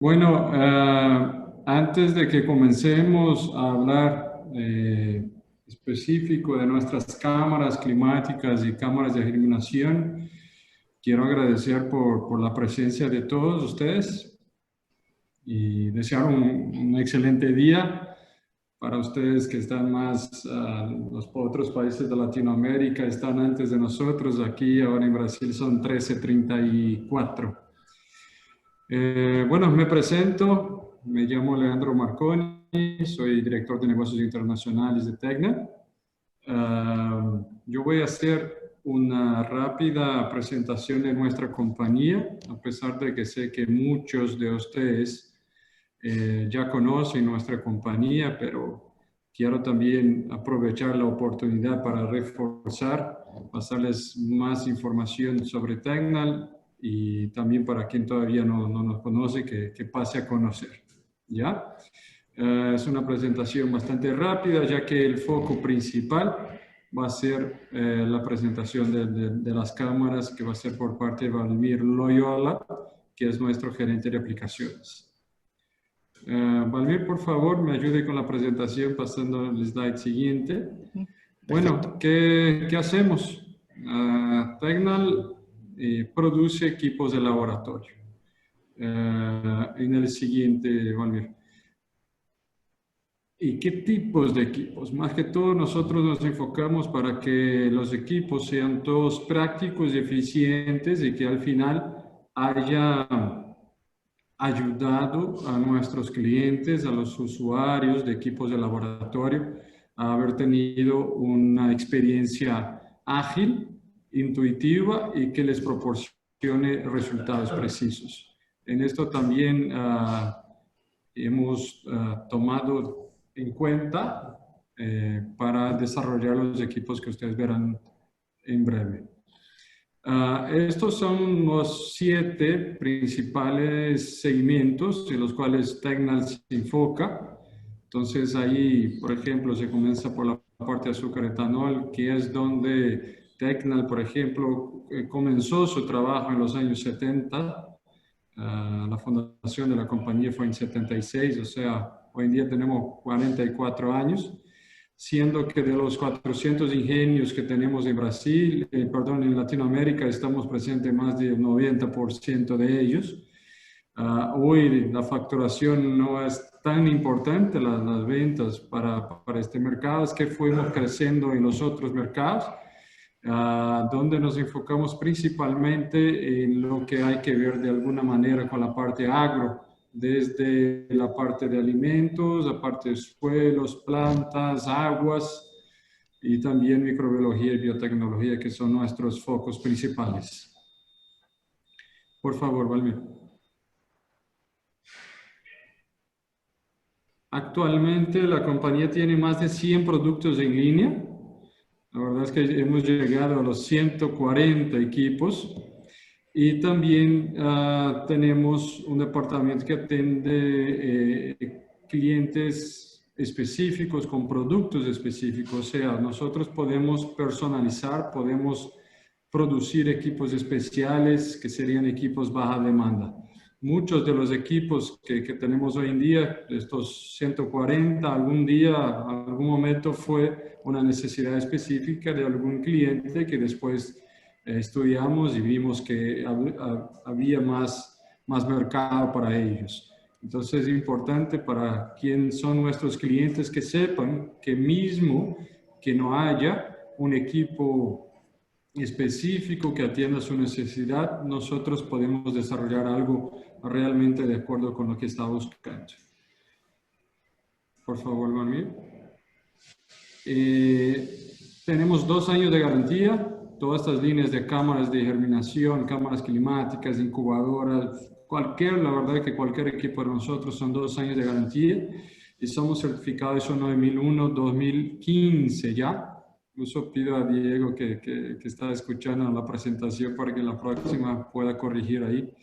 Bueno, antes de que comencemos a hablar específico de nuestras cámaras climáticas y cámaras de germinación, quiero agradecer por la presencia de todos ustedes y desear un excelente día para ustedes que están más, los otros países de Latinoamérica están antes de nosotros, aquí ahora en Brasil son 13:34. Bueno, me presento, me llamo Leandro Marconi, soy director de negocios internacionales de Tecna. Yo voy a hacer una rápida presentación de nuestra compañía, a pesar de que sé que muchos de ustedes ya conocen nuestra compañía, pero quiero también aprovechar la oportunidad para reforzar, pasarles más información sobre Tecnal y también para quien todavía no nos conoce, que pase a conocer. ¿Ya? Es una presentación bastante rápida, ya que el foco principal va a ser la presentación de las cámaras, que va a ser por parte de Valmir Loyola, que es nuestro gerente de aplicaciones. Valmir, por favor, me ayude con la presentación pasando al slide siguiente. Bueno, ¿qué hacemos? Tecnal produce equipos de laboratorio. En el siguiente, Valmir. ¿Y qué tipos de equipos? Más que todo, nosotros nos enfocamos para que los equipos sean todos prácticos y eficientes y que al final haya ayudado a nuestros clientes, a los usuarios de equipos de laboratorio, a haber tenido una experiencia ágil, intuitiva y que les proporcione resultados precisos. En esto también hemos tomado en cuenta para desarrollar los equipos que ustedes verán en breve. Estos son los 7 principales segmentos en los cuales Tecnal se enfoca. Entonces ahí, por ejemplo, se comienza por la parte de azúcar etanol, que es donde Tecnal, por ejemplo, comenzó su trabajo en los años 70. La fundación de la compañía fue en 76, o sea, hoy en día tenemos 44 años, siendo que de los 400 ingenios que tenemos en Brasil, en Latinoamérica, estamos presentes en más del 90% de ellos. Hoy la facturación no es tan importante, las ventas para este mercado, es que fuimos creciendo en los otros mercados, donde nos enfocamos principalmente en lo que hay que ver de alguna manera con la parte agro, desde la parte de alimentos, la parte de suelos, plantas, aguas y también microbiología y biotecnología, que son nuestros focos principales. Por favor, Valmir. Actualmente la compañía tiene más de 100 productos en línea. La verdad es que hemos llegado a los 140 equipos y también tenemos un departamento que atiende clientes específicos con productos específicos. O sea, nosotros podemos personalizar, podemos producir equipos especiales que serían equipos baja demanda. Muchos de los equipos que tenemos hoy en día, estos 140, algún día, algún momento fue una necesidad específica de algún cliente que después estudiamos y vimos que había más mercado para ellos. Entonces es importante para quienes son nuestros clientes que sepan que mismo que no haya un equipo específico que atienda su necesidad, nosotros podemos desarrollar algo realmente de acuerdo con lo que está buscando. Por favor, Valmir. Tenemos 2 años de garantía. Todas estas líneas de cámaras de germinación, cámaras climáticas, incubadoras, la verdad que cualquier equipo de nosotros son 2 años de garantía y somos certificados ISO 9001-2015 ya. Incluso pido a Diego que está escuchando la presentación para que la próxima pueda corregir ahí.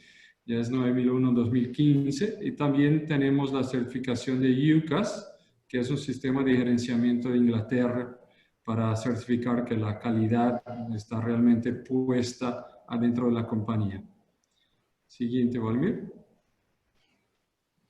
Ya es 9001-2015 y también tenemos la certificación de UCAS, que es un sistema de gerenciamiento de Inglaterra para certificar que la calidad está realmente puesta adentro de la compañía. Siguiente, Valmir.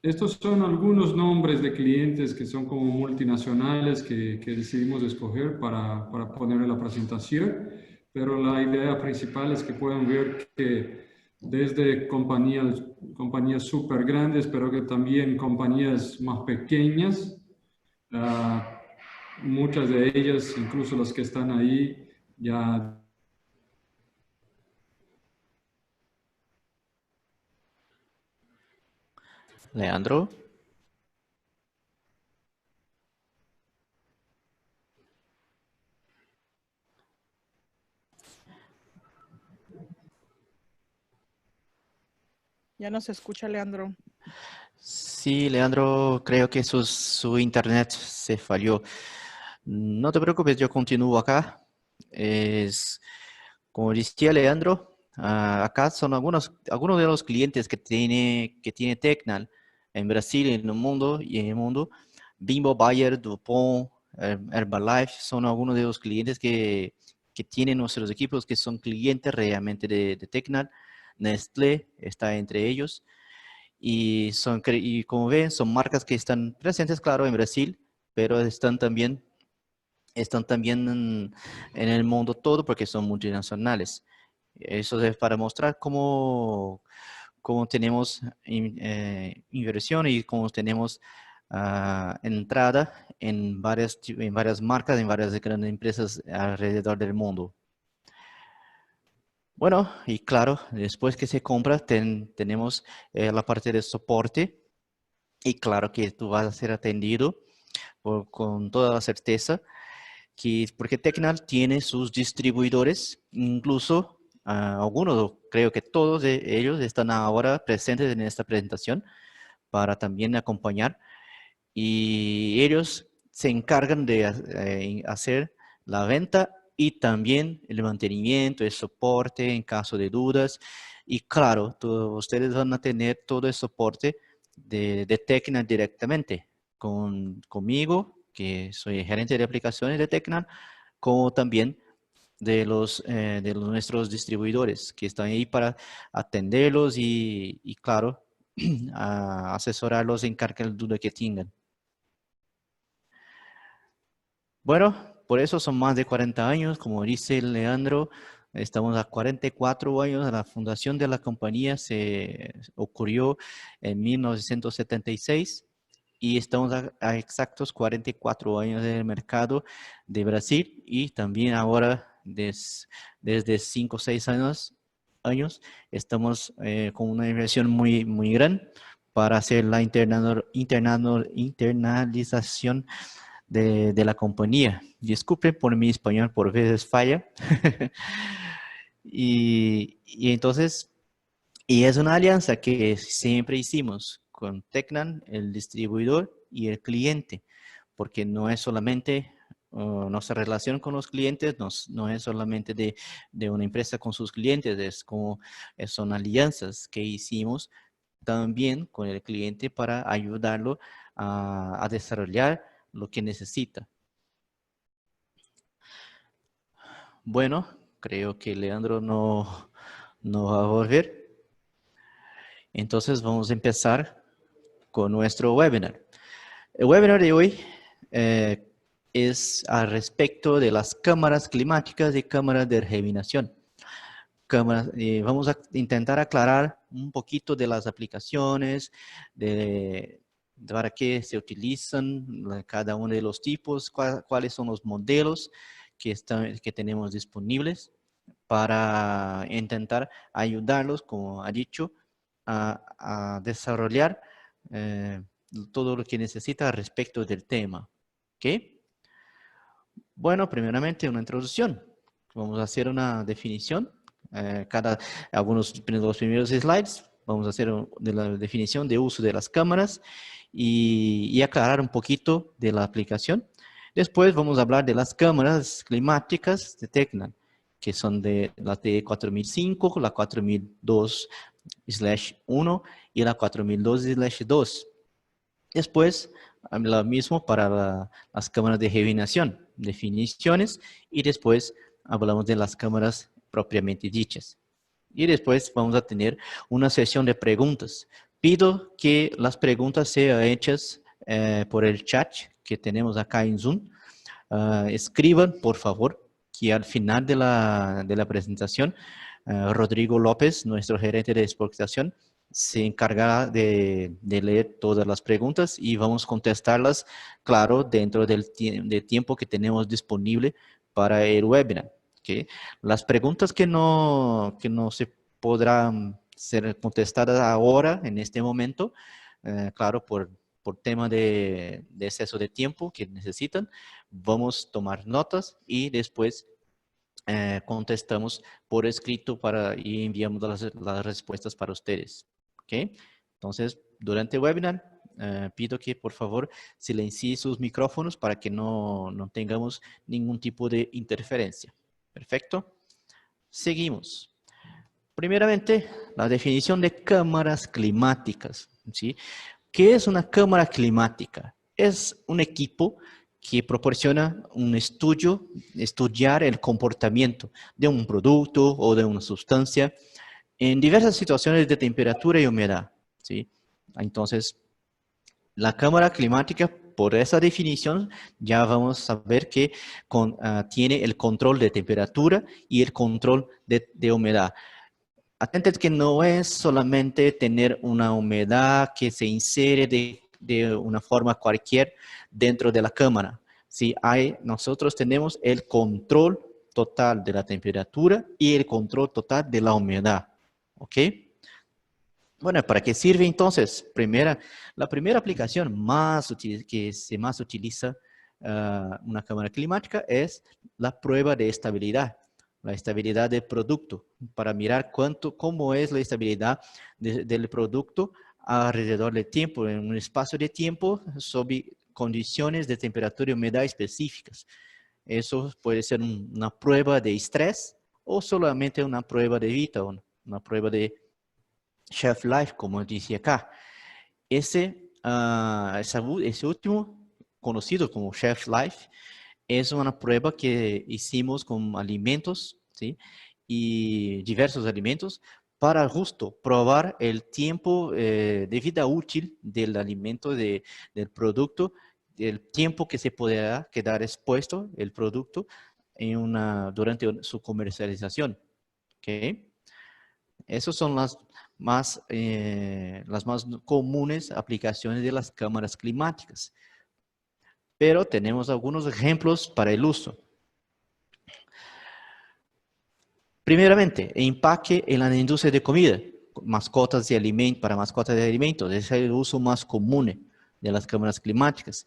estos son algunos nombres de clientes que son como multinacionales que decidimos escoger para poner en la presentación, pero la idea principal es que puedan ver que desde compañías súper grandes, pero que también compañías más pequeñas, ah, muchas de ellas, incluso las que están ahí, ya. Leandro. Ya no se escucha, Leandro. Sí, Leandro, creo que su internet se falló. No te preocupes, yo continúo acá. Es, como decía Leandro, acá son algunos de los clientes que tiene Tecnal en Brasil, en el mundo y en el mundo. Bimbo, Bayer, DuPont, Herbalife son algunos de los clientes que tienen nuestros equipos, que son clientes realmente de Tecnal. Nestlé está entre ellos. Y como ven, son marcas que están presentes, claro, en Brasil, pero están también en el mundo todo porque son multinacionales. Eso es para mostrar cómo tenemos inversión y cómo tenemos entrada en varias marcas, en varias grandes empresas alrededor del mundo. Bueno, y claro, después que se compra, tenemos la parte de soporte. Y claro que tú vas a ser atendido con toda la certeza, porque Tecnal tiene sus distribuidores, incluso algunos, creo que todos de ellos están ahora presentes en esta presentación para también acompañar. Y ellos se encargan de hacer la venta y también el mantenimiento, el soporte en caso de dudas. Y claro, ustedes van a tener todo el soporte de Tecnal directamente conmigo, que soy el gerente de aplicaciones de Tecnal, como también de nuestros distribuidores que están ahí para atenderlos y claro, asesorarlos en cualquier duda que tengan. Bueno, por eso son más de 40 años, como dice Leandro, estamos a 44 años. La fundación de la compañía se ocurrió en 1976 y estamos a exactos 44 años en el mercado de Brasil y también ahora desde 5 o 6 años estamos con una inversión muy, muy grande para hacer la internalización de la compañía. Disculpen por mi español, por veces falla. Y entonces, es una alianza que siempre hicimos con Tecnan, el distribuidor y el cliente, porque no es solamente nuestra relación con los clientes, no es solamente de una empresa con sus clientes, son alianzas que hicimos también con el cliente para ayudarlo a desarrollar lo que necesita. Bueno, creo que Leandro no va a volver. Entonces vamos a empezar con nuestro webinar. El webinar de hoy es al respecto de las cámaras climáticas y cámaras de germinación. Vamos a intentar aclarar un poquito de las aplicaciones, para qué se utilizan cada uno de los tipos, cuáles son los modelos que tenemos disponibles para intentar ayudarlos, como ha dicho, a desarrollar eh, todo lo que necesita respecto del tema. ¿Ok? Bueno, primeramente una introducción. Vamos a hacer una definición. Algunos de los primeros slides, vamos a hacer de la definición de uso de las cámaras y aclarar un poquito de la aplicación. Después vamos a hablar de las cámaras climáticas de Tecnal, que son de la T4005, la 4002/1 y la 4002/2. Después, lo mismo para las cámaras de germinación, definiciones, y después hablamos de las cámaras propiamente dichas. Y después vamos a tener una sesión de preguntas. Pido que las preguntas sean hechas por el chat que tenemos acá en Zoom. Escriban, por favor, que al final de la presentación, Rodrigo López, nuestro gerente de exportación, se encargará de leer todas las preguntas y vamos a contestarlas, claro, dentro del tiempo que tenemos disponible para el webinar. ¿Okay? Las preguntas que no se podrán ser contestadas ahora, en este momento, claro, por tema de exceso de tiempo que necesitan, vamos a tomar notas y después contestamos por escrito y enviamos las respuestas para ustedes. ¿Okay? Entonces, durante el webinar, pido que por favor silencien sus micrófonos para que no tengamos ningún tipo de interferencia. Perfecto. Seguimos. Primeramente, la definición de cámaras climáticas. ¿Sí? ¿Qué es una cámara climática? Es un equipo que proporciona un estudiar el comportamiento de un producto o de una sustancia en diversas situaciones de temperatura y humedad. ¿Sí? Entonces, la cámara climática, por esa definición, ya vamos a ver que tiene el control de temperatura y el control de humedad. Atenten que no es solamente tener una humedad que se insere de una forma cualquier dentro de la cámara. ¿Sí? Nosotros tenemos el control total de la temperatura y el control total de la humedad. ¿Ok? Bueno, ¿para qué sirve entonces? La primera aplicación que se más utiliza una cámara climática es la prueba de estabilidad. La estabilidad del producto, para mirar cómo es la estabilidad del producto alrededor del tiempo, en un espacio de tiempo, sobre condiciones de temperatura y humedad específicas. Eso puede ser una prueba de estrés o solamente una prueba de vida, una prueba de shelf life, como dice acá. Ese último, conocido como shelf life, es una prueba que hicimos con alimentos, ¿sí? Y diversos alimentos para justo probar el tiempo de vida útil del alimento, del producto, el tiempo que se podrá quedar expuesto el producto durante su comercialización. ¿Okay? Esas son las más comunes aplicaciones de las cámaras climáticas. Pero tenemos algunos ejemplos para el uso. Primeramente, empaque en la industria de comida, mascotas de alimentos, para mascotas de alimentos. Ese es el uso más común de las cámaras climáticas.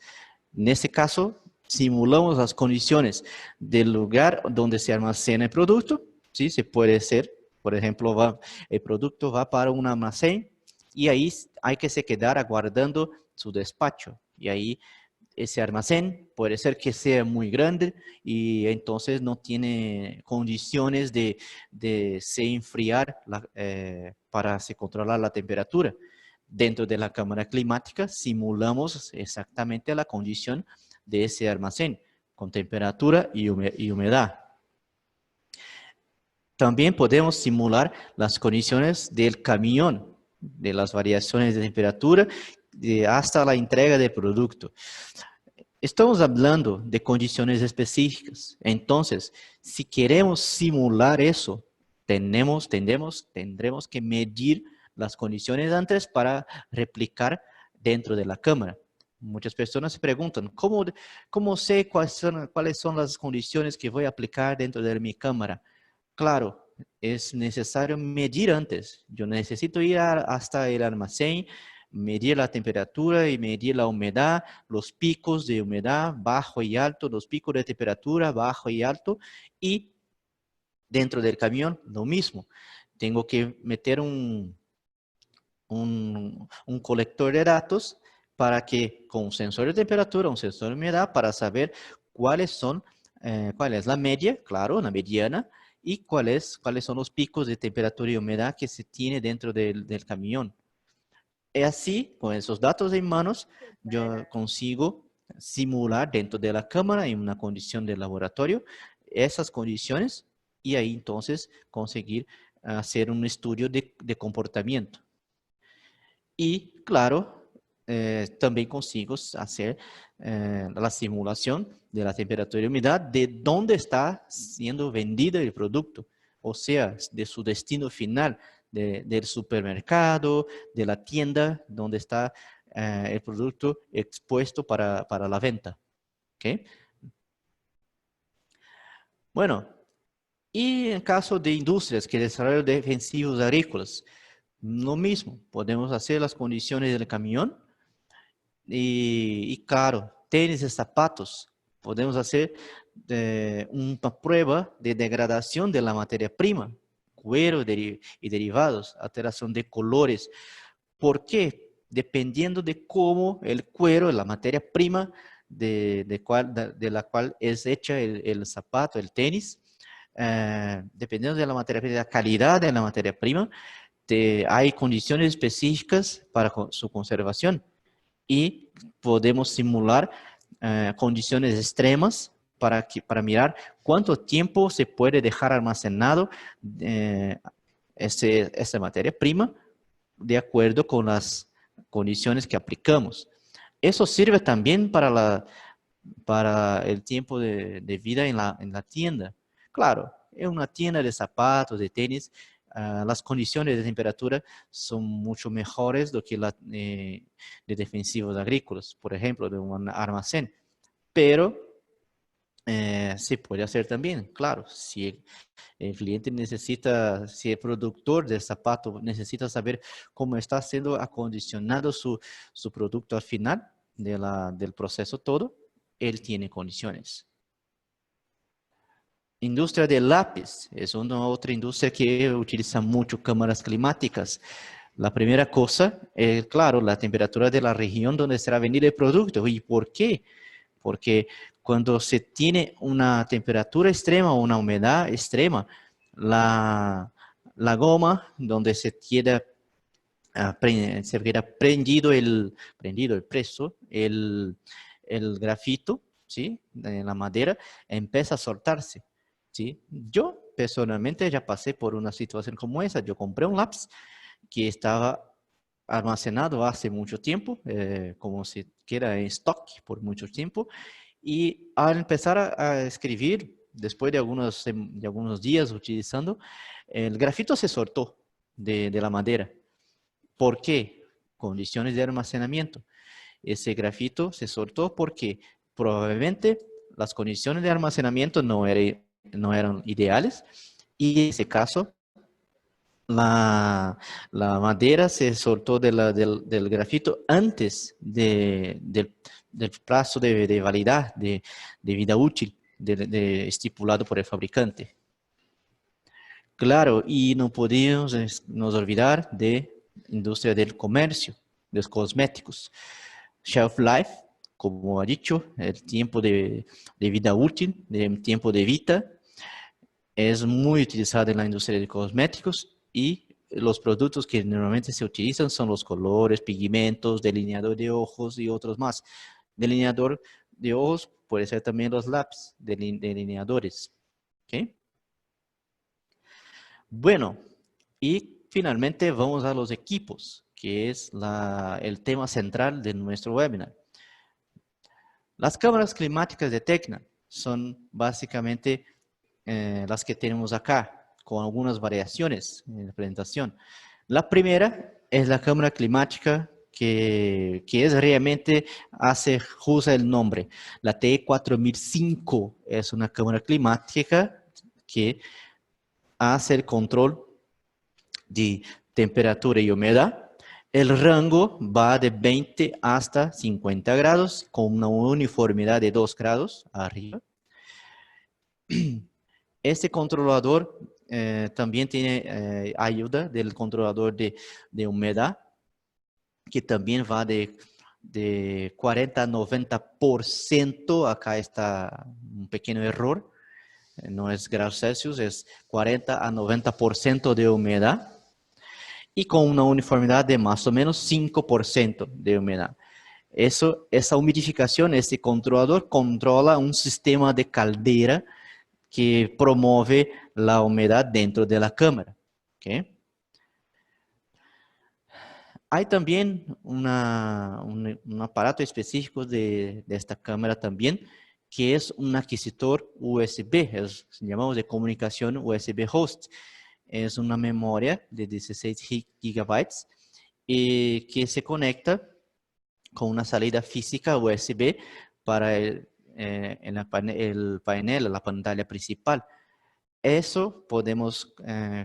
En este caso, simulamos las condiciones del lugar donde se almacena el producto. ¿Sí? Se puede ser, por ejemplo, el producto va para un almacén y ahí hay que se quedar aguardando su despacho. Y ahí ese almacén puede ser que sea muy grande y entonces no tiene condiciones de se enfriar para se controlar la temperatura. Dentro de la cámara climática simulamos exactamente la condición de ese almacén con temperatura y humedad. También podemos simular las condiciones del camión, de las variaciones de temperatura hasta la entrega del producto. Estamos hablando de condiciones específicas. Entonces, si queremos simular eso, tendremos que medir las condiciones antes para replicar dentro de la cámara. Muchas personas se preguntan, ¿cómo sé cuáles son las condiciones que voy a aplicar dentro de mi cámara? Claro, es necesario medir antes. Yo necesito ir hasta el almacén, medir la temperatura y medir la humedad, los picos de humedad bajo y alto, los picos de temperatura bajo y alto, y dentro del camión lo mismo. Tengo que meter un colector de datos para que con un sensor de temperatura, un sensor de humedad, para saber cuál es la media, claro, una mediana, y cuáles son los picos de temperatura y humedad que se tiene dentro del camión. Y así, con esos datos en manos, yo consigo simular dentro de la cámara en una condición de laboratorio esas condiciones y ahí entonces conseguir hacer un estudio de comportamiento. Y claro, también consigo hacer la simulación de la temperatura y humedad de dónde está siendo vendido el producto, o sea, de su destino final, del supermercado, de la tienda donde está el producto expuesto para la venta. ¿Okay? Bueno, y en caso de industrias que desarrollan defensivos agrícolas, lo mismo, podemos hacer las condiciones del camión y claro, tenis y zapatos. Podemos hacer una prueba de degradación de la materia prima, cuero y derivados, alteración de colores. ¿Por qué? Dependiendo de cómo el cuero, la materia prima de la cual es hecha el zapato, el tenis, dependiendo de la materia prima, de la calidad de la materia prima, hay condiciones específicas para su conservación y podemos simular condiciones extremas para mirar cuánto tiempo se puede dejar almacenado esa materia prima de acuerdo con las condiciones que aplicamos. Eso sirve también para el tiempo de vida en la tienda. Claro, en una tienda de zapatos, de tenis, las condiciones de temperatura son mucho mejores do que la de defensivos agrícolas, por ejemplo, de un almacén. Pero se puede hacer también, claro, si el cliente necesita, si el productor de zapato necesita saber cómo está siendo acondicionado su producto al final del proceso todo, él tiene condiciones. Industria del lápiz es una otra industria que utiliza mucho cámaras climáticas. La primera cosa es, claro, la temperatura de la región donde será vendido el producto. ¿Y por qué? Porque cuando se tiene una temperatura extrema o una humedad extrema, la goma donde se queda prendido el preso, el grafito, ¿sí? En la madera, empieza a soltarse, ¿sí? Yo personalmente ya pasé por una situación como esa. Yo compré un lápiz que estaba almacenado hace mucho tiempo, como si queda en stock por mucho tiempo, y al empezar a escribir, después de algunos días utilizando, el grafito se soltó de la madera. ¿Por qué? Condiciones de almacenamiento. Ese grafito se soltó porque probablemente las condiciones de almacenamiento no eran ideales y en ese caso la madera se soltó del grafito antes del plazo de validad, de vida útil estipulado por el fabricante. Claro, y no podemos nos olvidar de industria del comercio, de los cosméticos. Shelf life, como ha dicho, el tiempo de vida útil, el tiempo de vida, es muy utilizado en la industria de cosméticos y los productos que normalmente se utilizan son los colores, pigmentos, delineador de ojos y otros más. Delineador de ojos puede ser también los lápices delineadores. ¿Okay? Bueno, y finalmente vamos a los equipos, que es el tema central de nuestro webinar. Las cámaras climáticas de Tecna son básicamente las que tenemos acá, con algunas variaciones en la presentación. La primera es la cámara climática que es realmente usa el nombre. La TE4005 es una cámara climática que hace el control de temperatura y humedad. El rango va de 20 hasta 50 grados con una uniformidad de 2 grados arriba. Este controlador también tiene ayuda del controlador de humedad, que también va de 40 a 90%. Acá está un pequeño error. No es grados Celsius, es 40 a 90% de humedad. Y con una uniformidad de más o menos 5% de humedad. Esa humidificación, este controlador controla un sistema de caldera que promueve la humedad dentro de la cámara. ¿Okay? Hay también un aparato específico de esta cámara también, que es un adquisitor USB, llamamos de comunicación USB host. Es una memoria de 16 gigabytes que se conecta con una salida física USB para el panel, la pantalla principal. Eso podemos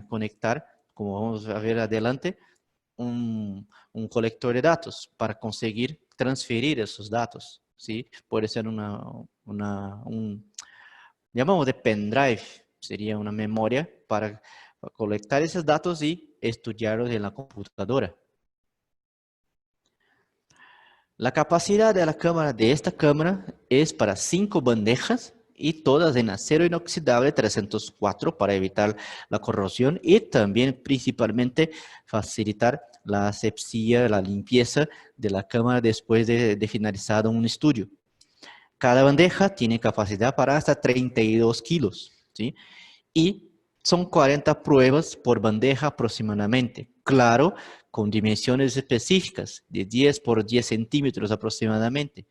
conectar, como vamos a ver adelante, un colector de datos para conseguir transferir esos datos, ¿sí? Puede ser llamamos de pendrive, sería una memoria para colectar esos datos y estudiarlos en la computadora. La capacidad de la cámara de esta cámara es para 5 bandejas y todas en acero inoxidable 304 para evitar la corrosión y también principalmente facilitar la asepsia, la limpieza de la cámara después de finalizado un estudio. Cada bandeja tiene capacidad para hasta 32 kilos, ¿sí? Y son 40 pruebas por bandeja aproximadamente. Claro, con dimensiones específicas, de 10 por 10 centímetros aproximadamente.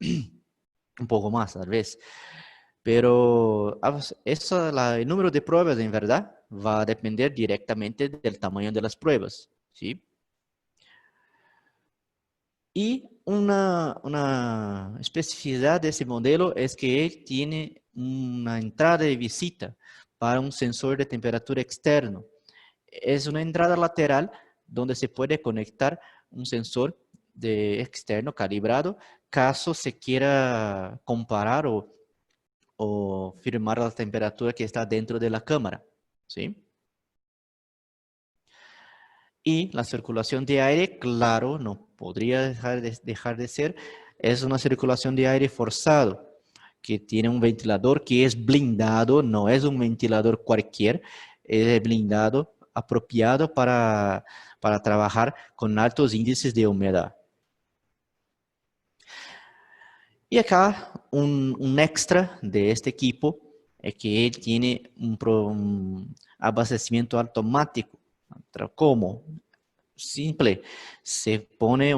Un poco más, tal vez. Pero el número de pruebas, en verdad, va a depender directamente del tamaño de las pruebas, ¿sí? Y una especificidad de ese modelo es que él tiene una entrada de visita para un sensor de temperatura externo. Es una entrada lateral donde se puede conectar un sensor externo calibrado caso se quiera comparar o firmar la temperatura que está dentro de la cámara, ¿sí? Y la circulación de aire, claro, no podría dejar de ser, es una circulación de aire forzado, que tiene un ventilador que es blindado, no es un ventilador cualquier, es blindado, apropiado para trabajar con altos índices de humedad. Y acá un extra de este equipo es que él tiene un abastecimiento automático. ¿Cómo? Simple. Se pone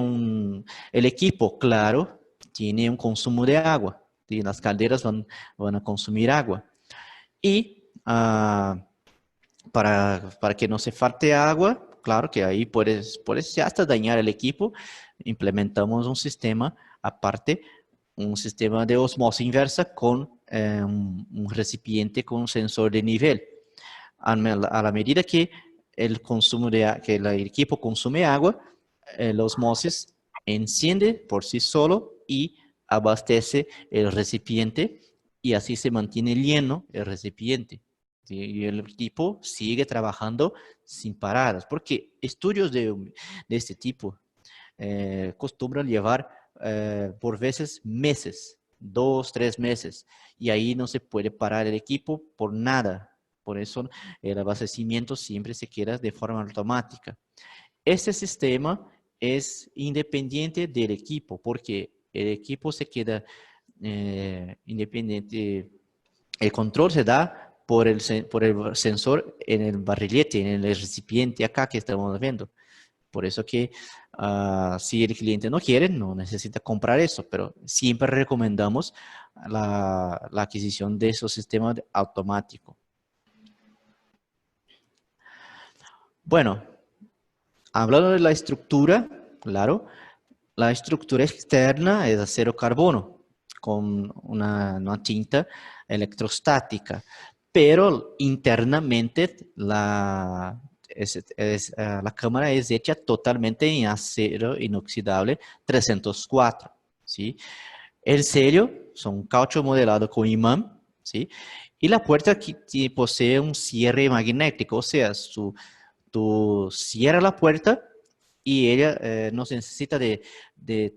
el equipo, claro, tiene un consumo de agua. Y las calderas van a consumir agua. Y para que no se falte agua, claro que ahí puedes hasta dañar el equipo, implementamos un sistema aparte, un sistema de osmosis inversa con un recipiente con un sensor de nivel. A la medida que que el equipo consume agua, la osmosis enciende por sí solo y abastece el recipiente y así se mantiene lleno el recipiente. ¿Sí? Y el equipo sigue trabajando sin paradas, porque estudios de este tipo acostumbran llevar por veces meses, 2, 3 meses, y ahí no se puede parar el equipo por nada. Por eso el abastecimiento siempre se queda de forma automática. Este sistema es independiente del equipo, porque el equipo se queda independiente. El control se da por el sensor en el barrilete, en el recipiente acá que estamos viendo. Por eso que si el cliente no quiere, no necesita comprar eso, pero siempre recomendamos la adquisición de esos sistemas automáticos. Bueno, hablando de la estructura, claro, la estructura externa es acero carbono con una tinta electrostática, pero internamente la cámara es hecha totalmente en acero inoxidable 304, ¿sí? El sello son caucho modelado con imán, ¿sí? Y la puerta que posee un cierre magnético, o sea, tú cierras la puerta y ella no se necesita de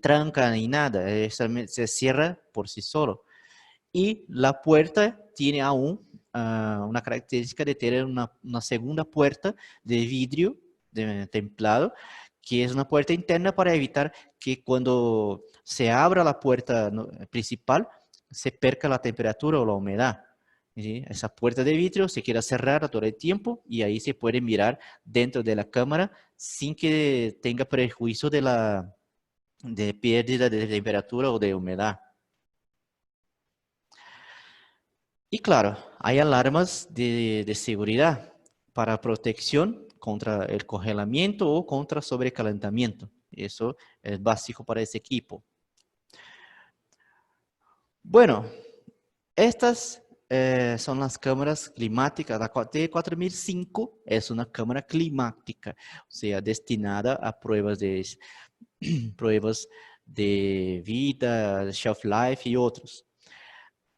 tranca ni nada, se cierra por sí solo. Y la puerta tiene aún una característica de tener una segunda puerta de vidrio templado, que es una puerta interna para evitar que cuando se abra la puerta principal se perca la temperatura o la humedad. ¿Sí? Esa puerta de vidrio se queda cerrada todo el tiempo y ahí se puede mirar dentro de la cámara sin que tenga prejuicio de pérdida de temperatura o de humedad. Y claro, hay alarmas de seguridad para protección contra el congelamiento o contra sobrecalentamiento. Eso es básico para ese equipo. Bueno, estas son las cámaras climáticas. La T4005 es una cámara climática, o sea, destinada a pruebas de vida, shelf life y otros.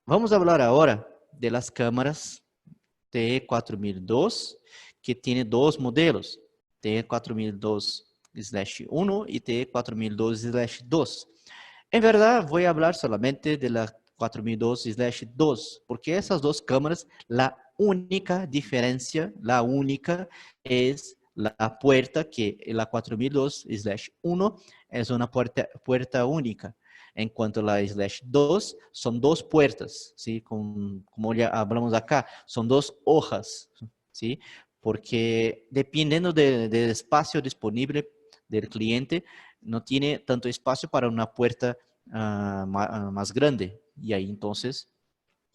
Vamos a hablar ahora de las cámaras T4002, que tiene dos modelos, T4002/1 y T4002/2. En verdad, voy a hablar solamente de la 4002/2, porque esas dos cámaras, la única diferencia, es la puerta, que la 4002/1 es una puerta única. En cuanto a la /2, son dos puertas, ¿sí? Como ya hablamos acá, son dos hojas, ¿sí? Porque dependiendo del espacio disponible del cliente, no tiene tanto espacio para una puerta más grande. Y ahí entonces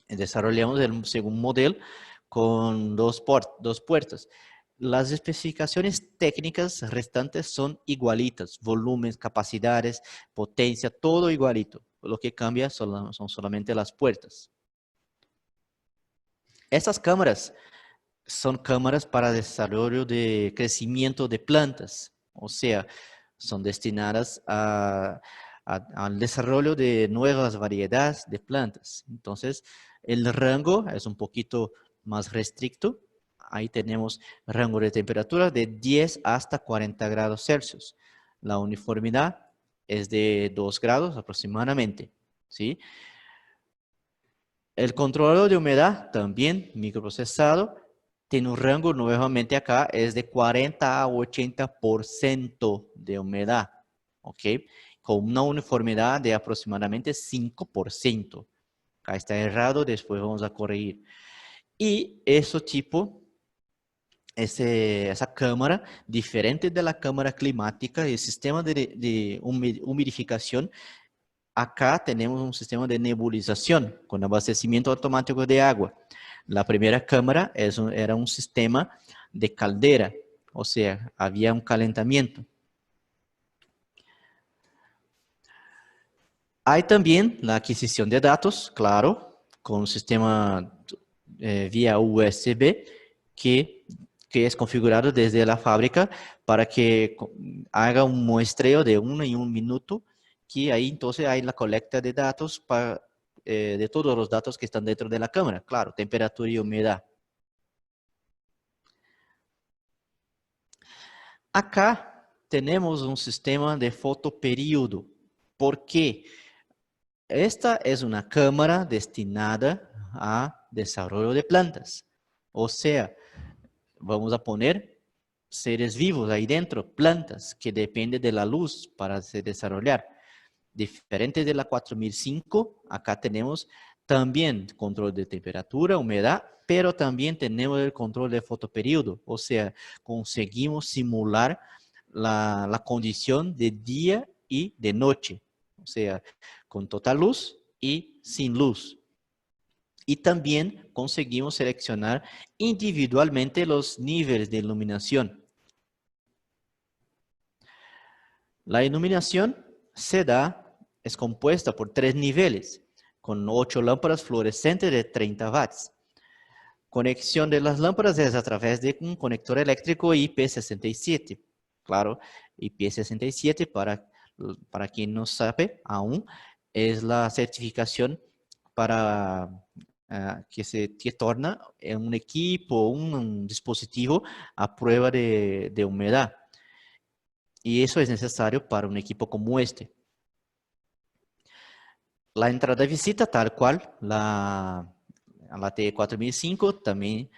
desarrollamos el segundo modelo con dos puertas. Las especificaciones técnicas restantes son igualitas, volúmenes, capacidades, potencia, todo igualito. Lo que cambia son solamente las puertas. Estas cámaras son cámaras para desarrollo de crecimiento de plantas, o sea, son destinadas al desarrollo de nuevas variedades de plantas. Entonces, el rango es un poquito más restricto. Ahí tenemos rango de temperatura de 10 hasta 40 grados Celsius. La uniformidad es de 2 grados aproximadamente, ¿sí? El controlador de humedad, también microprocesado, tiene un rango nuevamente acá, es de 40 a 80% de humedad, ¿ok? Con una uniformidad de aproximadamente 5%. Acá está errado, después vamos a corregir. Y esa cámara, diferente de la cámara climática, el sistema de humidificación, acá tenemos un sistema de nebulización con abastecimiento automático de agua. La primera cámara era un sistema de caldera, o sea, había un calentamiento. Hay también la adquisición de datos, claro, con un sistema vía USB que es configurado desde la fábrica para que haga un muestreo de 1 y 1 minuto, que ahí entonces hay la colecta de datos de todos los datos que están dentro de la cámara, claro, temperatura y humedad. Acá tenemos un sistema de fotoperíodo. ¿Por qué? Esta es una cámara destinada a desarrollo de plantas. O sea, vamos a poner seres vivos ahí dentro, plantas que dependen de la luz para se desarrollar. Diferente de la 4005, acá tenemos también control de temperatura, humedad, pero también tenemos el control de fotoperíodo. O sea, conseguimos simular la condición de día y de noche. O sea, con total luz y sin luz. Y también conseguimos seleccionar individualmente los niveles de iluminación. La iluminación es compuesta por 3 niveles, con 8 lámparas fluorescentes de 30 watts. Conexión de las lámparas es a través de un conector eléctrico IP67. Claro, IP67, para quien no sabe aún, es la certificación para que torna un equipo, un dispositivo a prueba de humedad. Y eso es necesario para un equipo como este. La entrada de visita, tal cual, la T4005, también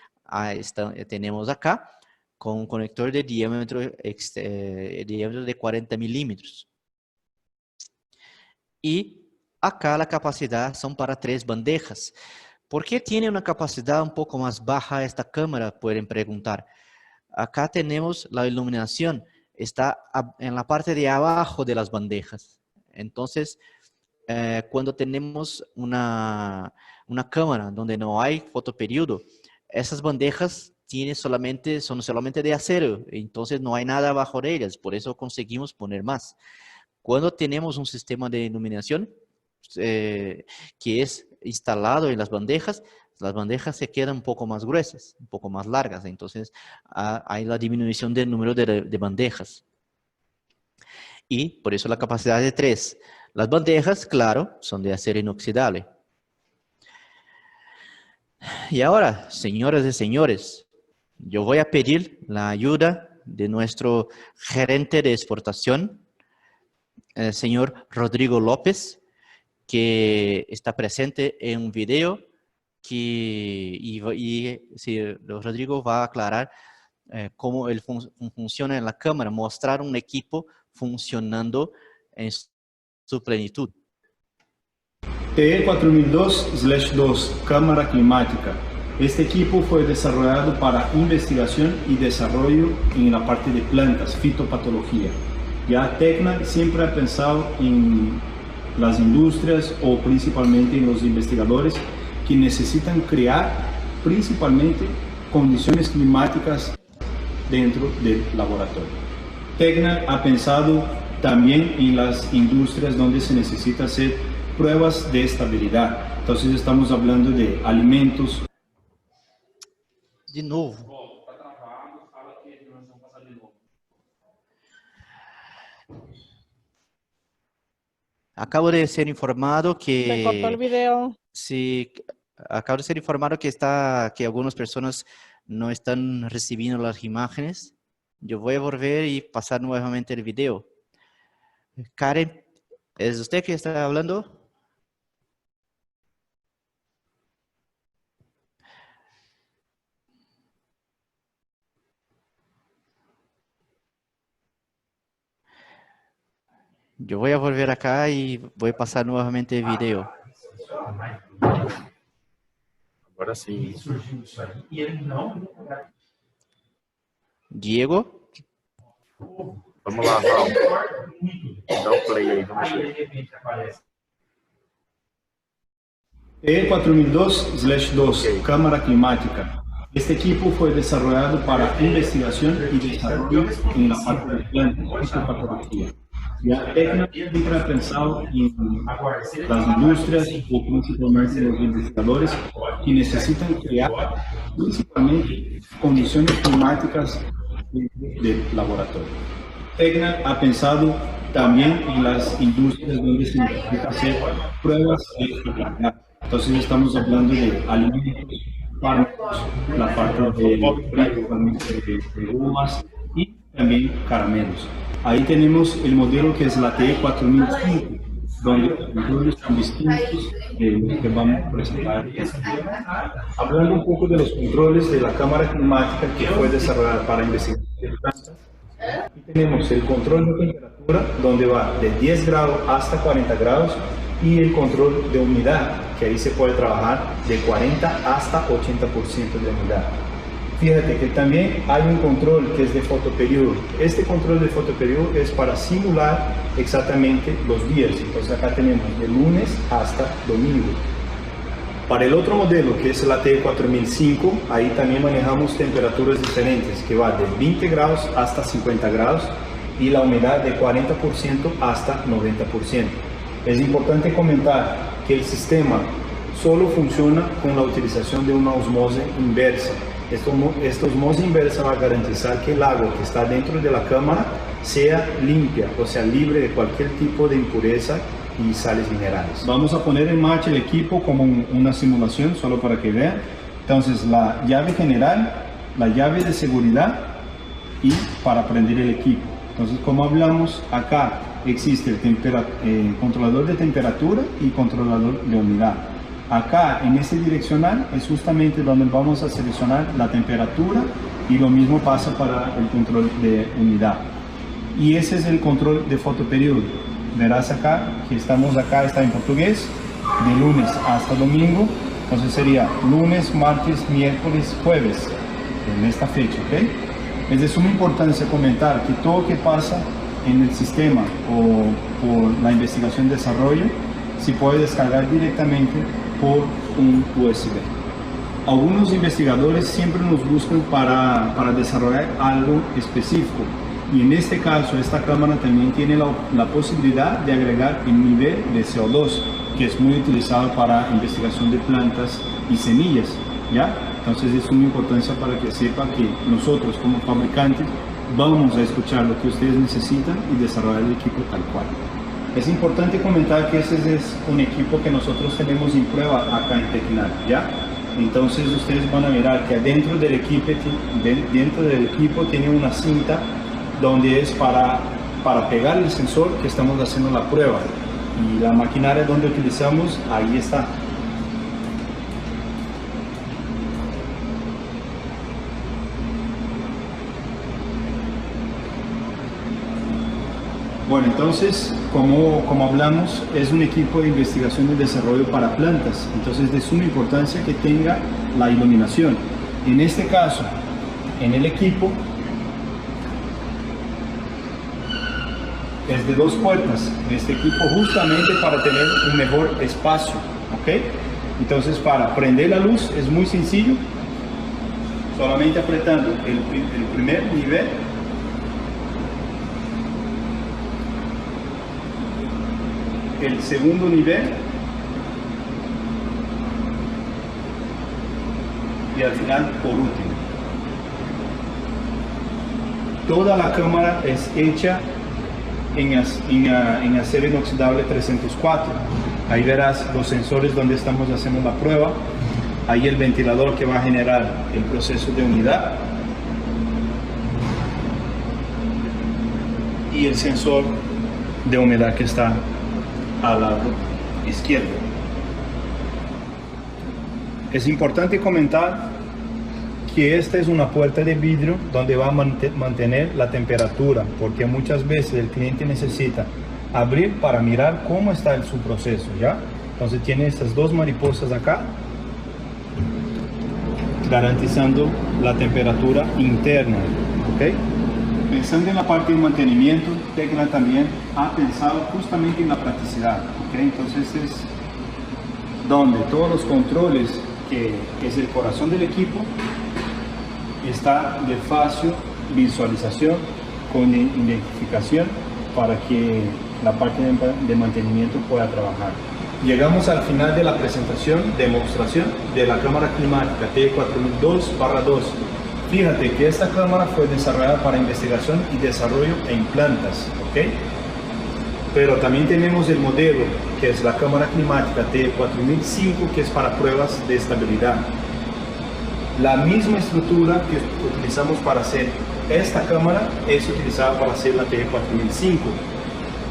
tenemos acá, con un conector de diámetro de 40 milímetros. Y acá la capacidad son para 3 bandejas. ¿Por qué tiene una capacidad un poco más baja esta cámara? Pueden preguntar. Acá tenemos la iluminación. está en la parte de abajo de las bandejas. Entonces, cuando tenemos una cámara donde no hay fotoperíodo, esas bandejas son solamente de acero, entonces no hay nada abajo de ellas, por eso conseguimos poner más. Cuando tenemos un sistema de iluminación que es instalado en las bandejas se quedan un poco más gruesas, un poco más largas, entonces hay la disminución del número de bandejas. Y por eso la capacidad de 3. Las bandejas, claro, son de acero inoxidable. Y ahora, señoras y señores, yo voy a pedir la ayuda de nuestro gerente de exportación, el señor Rodrigo López, que está presente en un video Rodrigo va a aclarar cómo funciona en la cámara, mostrar un equipo funcionando en su plenitud. TE4002/2, cámara climática. Este equipo fue desarrollado para investigación y desarrollo en la parte de plantas, fitopatología. Ya Tecna siempre ha pensado en las industrias o principalmente en los investigadores que necesitan crear principalmente condiciones climáticas dentro del laboratorio. Tecna ha pensado también en las industrias donde se necesita hacer pruebas de estabilidad. Entonces estamos hablando de alimentos. De novo. Acabo de ser informado que... Se cortó el video. Sí, acabo de ser informado que algunas personas no están recibiendo las imágenes. Yo voy a volver y pasar nuevamente el video. Karen, ¿es usted que está hablando? Yo voy a volver acá y voy a pasar nuevamente el video. Agora sim. Diego? Vamos lá, Val. Dá um play aí, vamos ver. TE4002/2, cámara climática. Este equipo fue desarrollado para investigación y desarrollo en la parte de plantas, fitopatología. Ya Tecna siempre ha pensado en las industrias o principalmente los investigadores que necesitan crear principalmente condiciones climáticas del laboratorio. Tecna ha pensado también en las industrias donde se necesita hacer pruebas de estabilidad. Entonces estamos hablando de alimentos, fármacos, la parte de gomas y también caramelos. Ahí tenemos el modelo que es la TE4005, donde los controles son distintos que vamos a presentar. Hablando un poco de los controles de la cámara climática que fue desarrollada para investigación de plantas, aquí tenemos el control de temperatura, donde va de 10 grados hasta 40 grados, y el control de humedad, que ahí se puede trabajar de 40 hasta 80% de humedad. Fíjate que también hay un control que es de fotoperiodo. Este control de fotoperiodo es para simular exactamente los días. Entonces acá tenemos de lunes hasta domingo. Para el otro modelo, que es la TE4005, ahí también manejamos temperaturas diferentes, que va de 20 grados hasta 50 grados y la humedad de 40% hasta 90%. Es importante comentar que el sistema solo funciona con la utilización de una osmosis inversa. Esta osmosis inversa va a garantizar que el agua que está dentro de la cámara sea limpia, o sea, libre de cualquier tipo de impureza y sales minerales. Vamos a poner en marcha el equipo como una simulación, solo para que vean. Entonces, la llave general, la llave de seguridad y para prender el equipo. Entonces, como hablamos, acá existe el controlador de temperatura y controlador de humedad. Acá en este direccional es justamente donde vamos a seleccionar la temperatura y lo mismo pasa para el control de humedad. Y ese es el control de fotoperiodo. Verás acá que estamos acá, está en portugués, de lunes hasta domingo. Entonces sería lunes, martes, miércoles, jueves, en esta fecha, ¿ok? Es de suma importancia comentar que todo lo que pasa en el sistema o por la investigación y desarrollo se puede descargar directamente por un USB. Algunos investigadores siempre nos buscan para desarrollar algo específico, y en este caso esta cámara también tiene la posibilidad de agregar el nivel de CO2, que es muy utilizado para investigación de plantas y semillas, ¿ya? Entonces es una importancia para que sepa que nosotros como fabricantes vamos a escuchar lo que ustedes necesitan y desarrollar el equipo tal cual. Es importante comentar que ese es un equipo que nosotros tenemos en prueba acá en Tecnal, ¿ya? Entonces ustedes van a mirar que dentro del equipo tiene una cinta donde es para pegar el sensor que estamos haciendo la prueba, y la maquinaria donde utilizamos, ahí está. Bueno, entonces, como hablamos, es un equipo de investigación y desarrollo para plantas, entonces de suma importancia que tenga la iluminación. En este caso, en el equipo, es de 2 puertas, este equipo justamente para tener un mejor espacio, ¿ok? Entonces, para prender la luz es muy sencillo, solamente apretando el primer nivel, el segundo nivel y al final por último. Toda la cámara es hecha en acero inoxidable 304. Ahí verás los sensores donde estamos haciendo la prueba. Ahí el ventilador que va a generar el proceso de humedad. Y el sensor de humedad que está al lado izquierdo. Es importante comentar que esta es una puerta de vidrio donde va a mantener la temperatura, porque muchas veces el cliente necesita abrir para mirar cómo está su proceso, ¿ya? Entonces tiene estas 2 mariposas acá, garantizando la temperatura interna, ¿ok? Pensando en la parte de mantenimiento, Tecnal también ha pensado justamente en la practicidad, ¿ok? Entonces es donde todos los controles, que es el corazón del equipo, está de fácil visualización con identificación para que la parte de mantenimiento pueda trabajar. Llegamos al final de la presentación, demostración de la cámara climática TE4002/2. Fíjate que esta cámara fue desarrollada para investigación y desarrollo en plantas, ¿ok? Pero también tenemos el modelo, que es la cámara climática TE4005, que es para pruebas de estabilidad. La misma estructura que utilizamos para hacer esta cámara es utilizada para hacer la TE4005.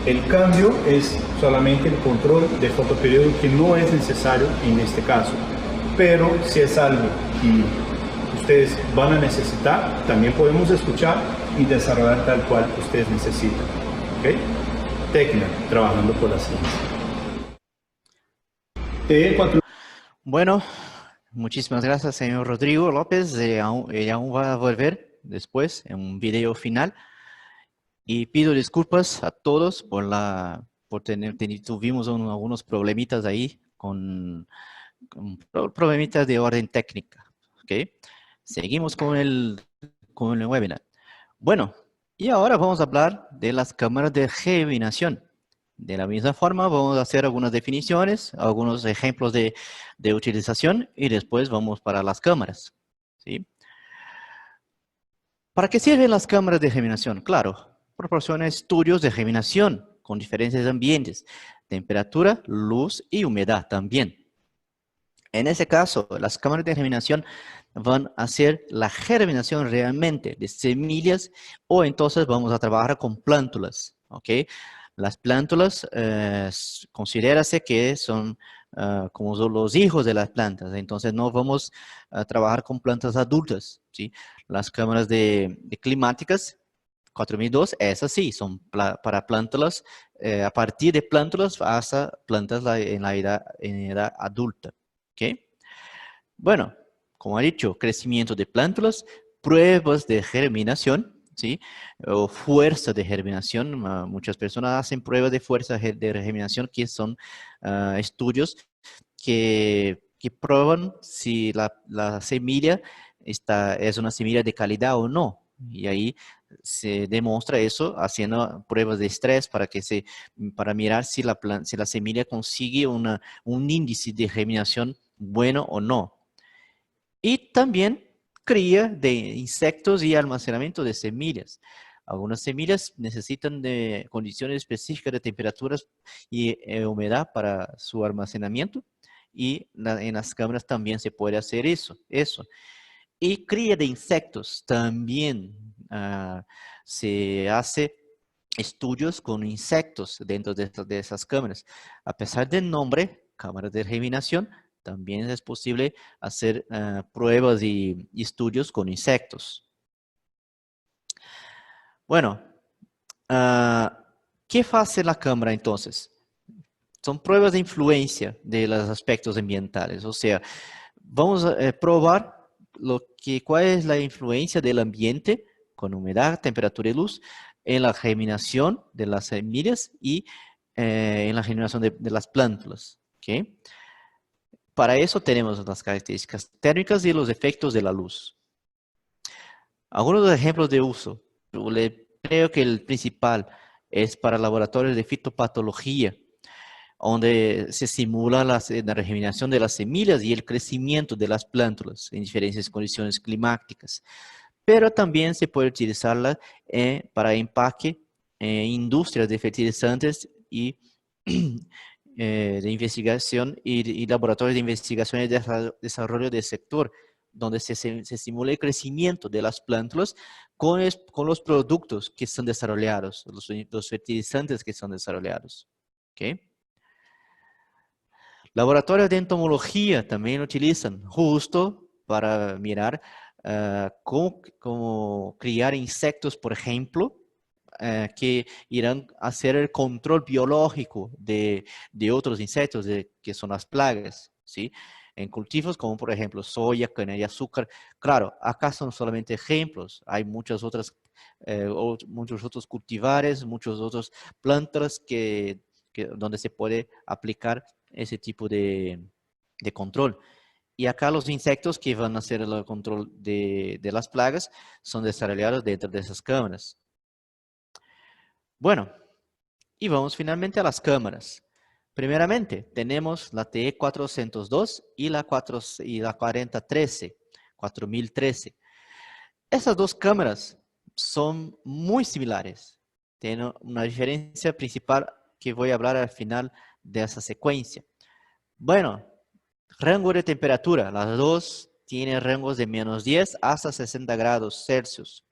El cambio es solamente el control de fotoperiodo, que no es necesario en este caso. Pero si es algo que ustedes van a necesitar, también podemos escuchar y desarrollar tal cual ustedes necesitan. ¿Ok? Tecnal, trabajando por la ciencia. Bueno, muchísimas gracias, señor Rodrigo López. Ella aún va a volver después en un video final. Y pido disculpas a todos tuvimos algunos problemitas ahí con problemitas de orden técnica. ¿Okay? Seguimos con el webinar. Bueno, y ahora vamos a hablar de las cámaras de germinación. De la misma forma, vamos a hacer algunas definiciones, algunos ejemplos de utilización, y después vamos para las cámaras. ¿Sí? ¿Para qué sirven las cámaras de germinación? Claro, proporciona estudios de germinación con diferentes ambientes, temperatura, luz y humedad también. En ese caso, las cámaras de germinación van a hacer la germinación realmente de semillas, o entonces vamos a trabajar con plántulas, ¿ok? Las plántulas considérase que son como son los hijos de las plantas, entonces no vamos a trabajar con plantas adultas, ¿sí? Las cámaras de climáticas 4002, esas sí, son para plántulas, a partir de plántulas hasta plantas en edad adulta, ¿ok? Bueno, como he dicho, crecimiento de plántulas pruebas de germinación, ¿sí? O fuerza de germinación. Muchas personas hacen pruebas de fuerza de germinación, que son estudios que prueban si la semilla es una semilla de calidad o no. Y ahí se demuestra eso haciendo pruebas de estrés para mirar si si la semilla consigue un índice de germinación bueno o no. Y también cría de insectos y almacenamiento de semillas. Algunas semillas necesitan de condiciones específicas de temperaturas y humedad para su almacenamiento, y en las cámaras también se puede hacer eso. Y cría de insectos también. Se hace estudios con insectos dentro de esas cámaras. A pesar del nombre, cámaras de germinación, también es posible hacer pruebas y estudios con insectos. Bueno, ¿qué hace la cámara entonces? Son pruebas de influencia de los aspectos ambientales. O sea, vamos a probar cuál es la influencia del ambiente con humedad, temperatura y luz en la germinación de las semillas y en la germinación de las plantas. ¿Okay? Para eso tenemos las características térmicas y los efectos de la luz. Algunos ejemplos de uso. Creo que el principal es para laboratorios de fitopatología, donde se simula la germinación de las semillas y el crecimiento de las plantas en diferentes condiciones climáticas. Pero también se puede utilizarla para empaque en industrias de fertilizantes y de investigación y laboratorios de investigación y desarrollo del sector, donde se simula el crecimiento de las plantas con los productos que son desarrollados, los fertilizantes que son desarrollados. ¿Okay? Laboratorios de entomología también lo utilizan justo para mirar cómo criar insectos, por ejemplo, que irán a hacer el control biológico de otros insectos, que son las plagas, ¿sí? En cultivos como por ejemplo soya, caña de azúcar. Claro, acá son solamente ejemplos. Hay muchos otros cultivares, muchas otras plantas donde se puede aplicar ese tipo de control. Y acá los insectos que van a hacer el control de las plagas son desarrollados dentro de esas cámaras. Bueno, y vamos finalmente a las cámaras. Primeramente, tenemos la TE402 y la 4013. Esas dos cámaras son muy similares. Tienen una diferencia principal que voy a hablar al final de esa secuencia. Bueno, rango de temperatura. Las dos tienen rangos de -10 hasta 60 grados Celsius.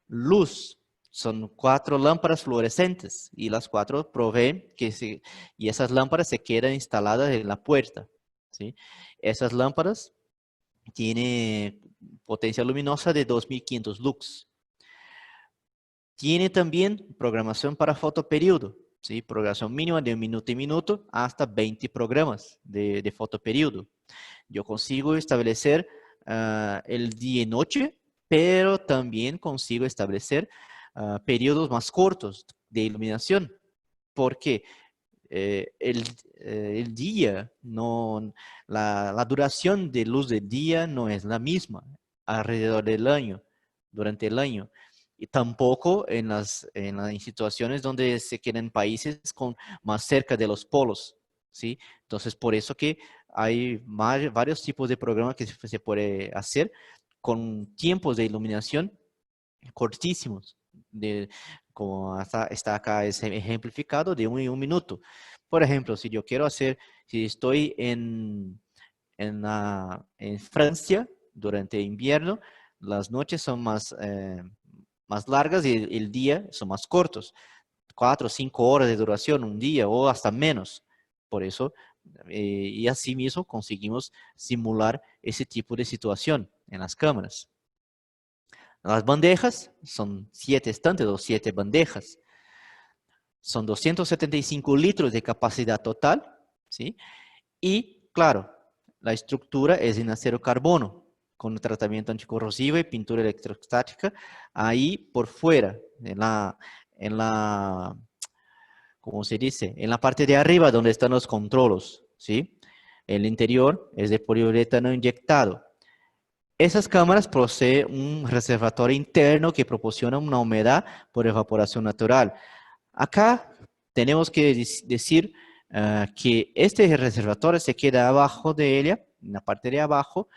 Luz. Son 4 lámparas fluorescentes y las 4 proveen y esas lámparas se quedan instaladas en la puerta, ¿sí? Esas lámparas tienen potencia luminosa de 2500 lux. Tiene también programación para fotoperiodo, ¿sí? Programación mínima de 1 minuto y minuto hasta 20 programas de fotoperiodo. Yo consigo establecer el día y noche, pero también consigo establecer periodos más cortos de iluminación, porque el día, la duración de luz del día no es la misma alrededor del año, durante el año. Y tampoco en situaciones donde se quedan países más cerca de los polos, ¿sí? Entonces, por eso que hay varios tipos de programas que se puede hacer con tiempos de iluminación cortísimos, como está acá ejemplificado, de 1 minuto. Por ejemplo, si yo quiero si estoy en Francia durante invierno, las noches son más largas y el día son más cortos. 4 o 5 horas de duración un día o hasta menos. Por eso, y así mismo conseguimos simular ese tipo de situación en las cámaras. Las bandejas son 7 estantes o 7 bandejas. Son 275 litros de capacidad total, ¿sí? Y, claro, la estructura es en acero carbono. con tratamiento anticorrosivo y pintura electrostática, ahí por fuera, ¿cómo se dice? En la parte de arriba donde están los controles, ¿sí? El interior es de poliuretano inyectado. Esas cámaras poseen un reservatorio interno que proporciona una humedad por evaporación natural. Acá tenemos que decir que este reservatorio se queda abajo de ella, en la parte de abajo,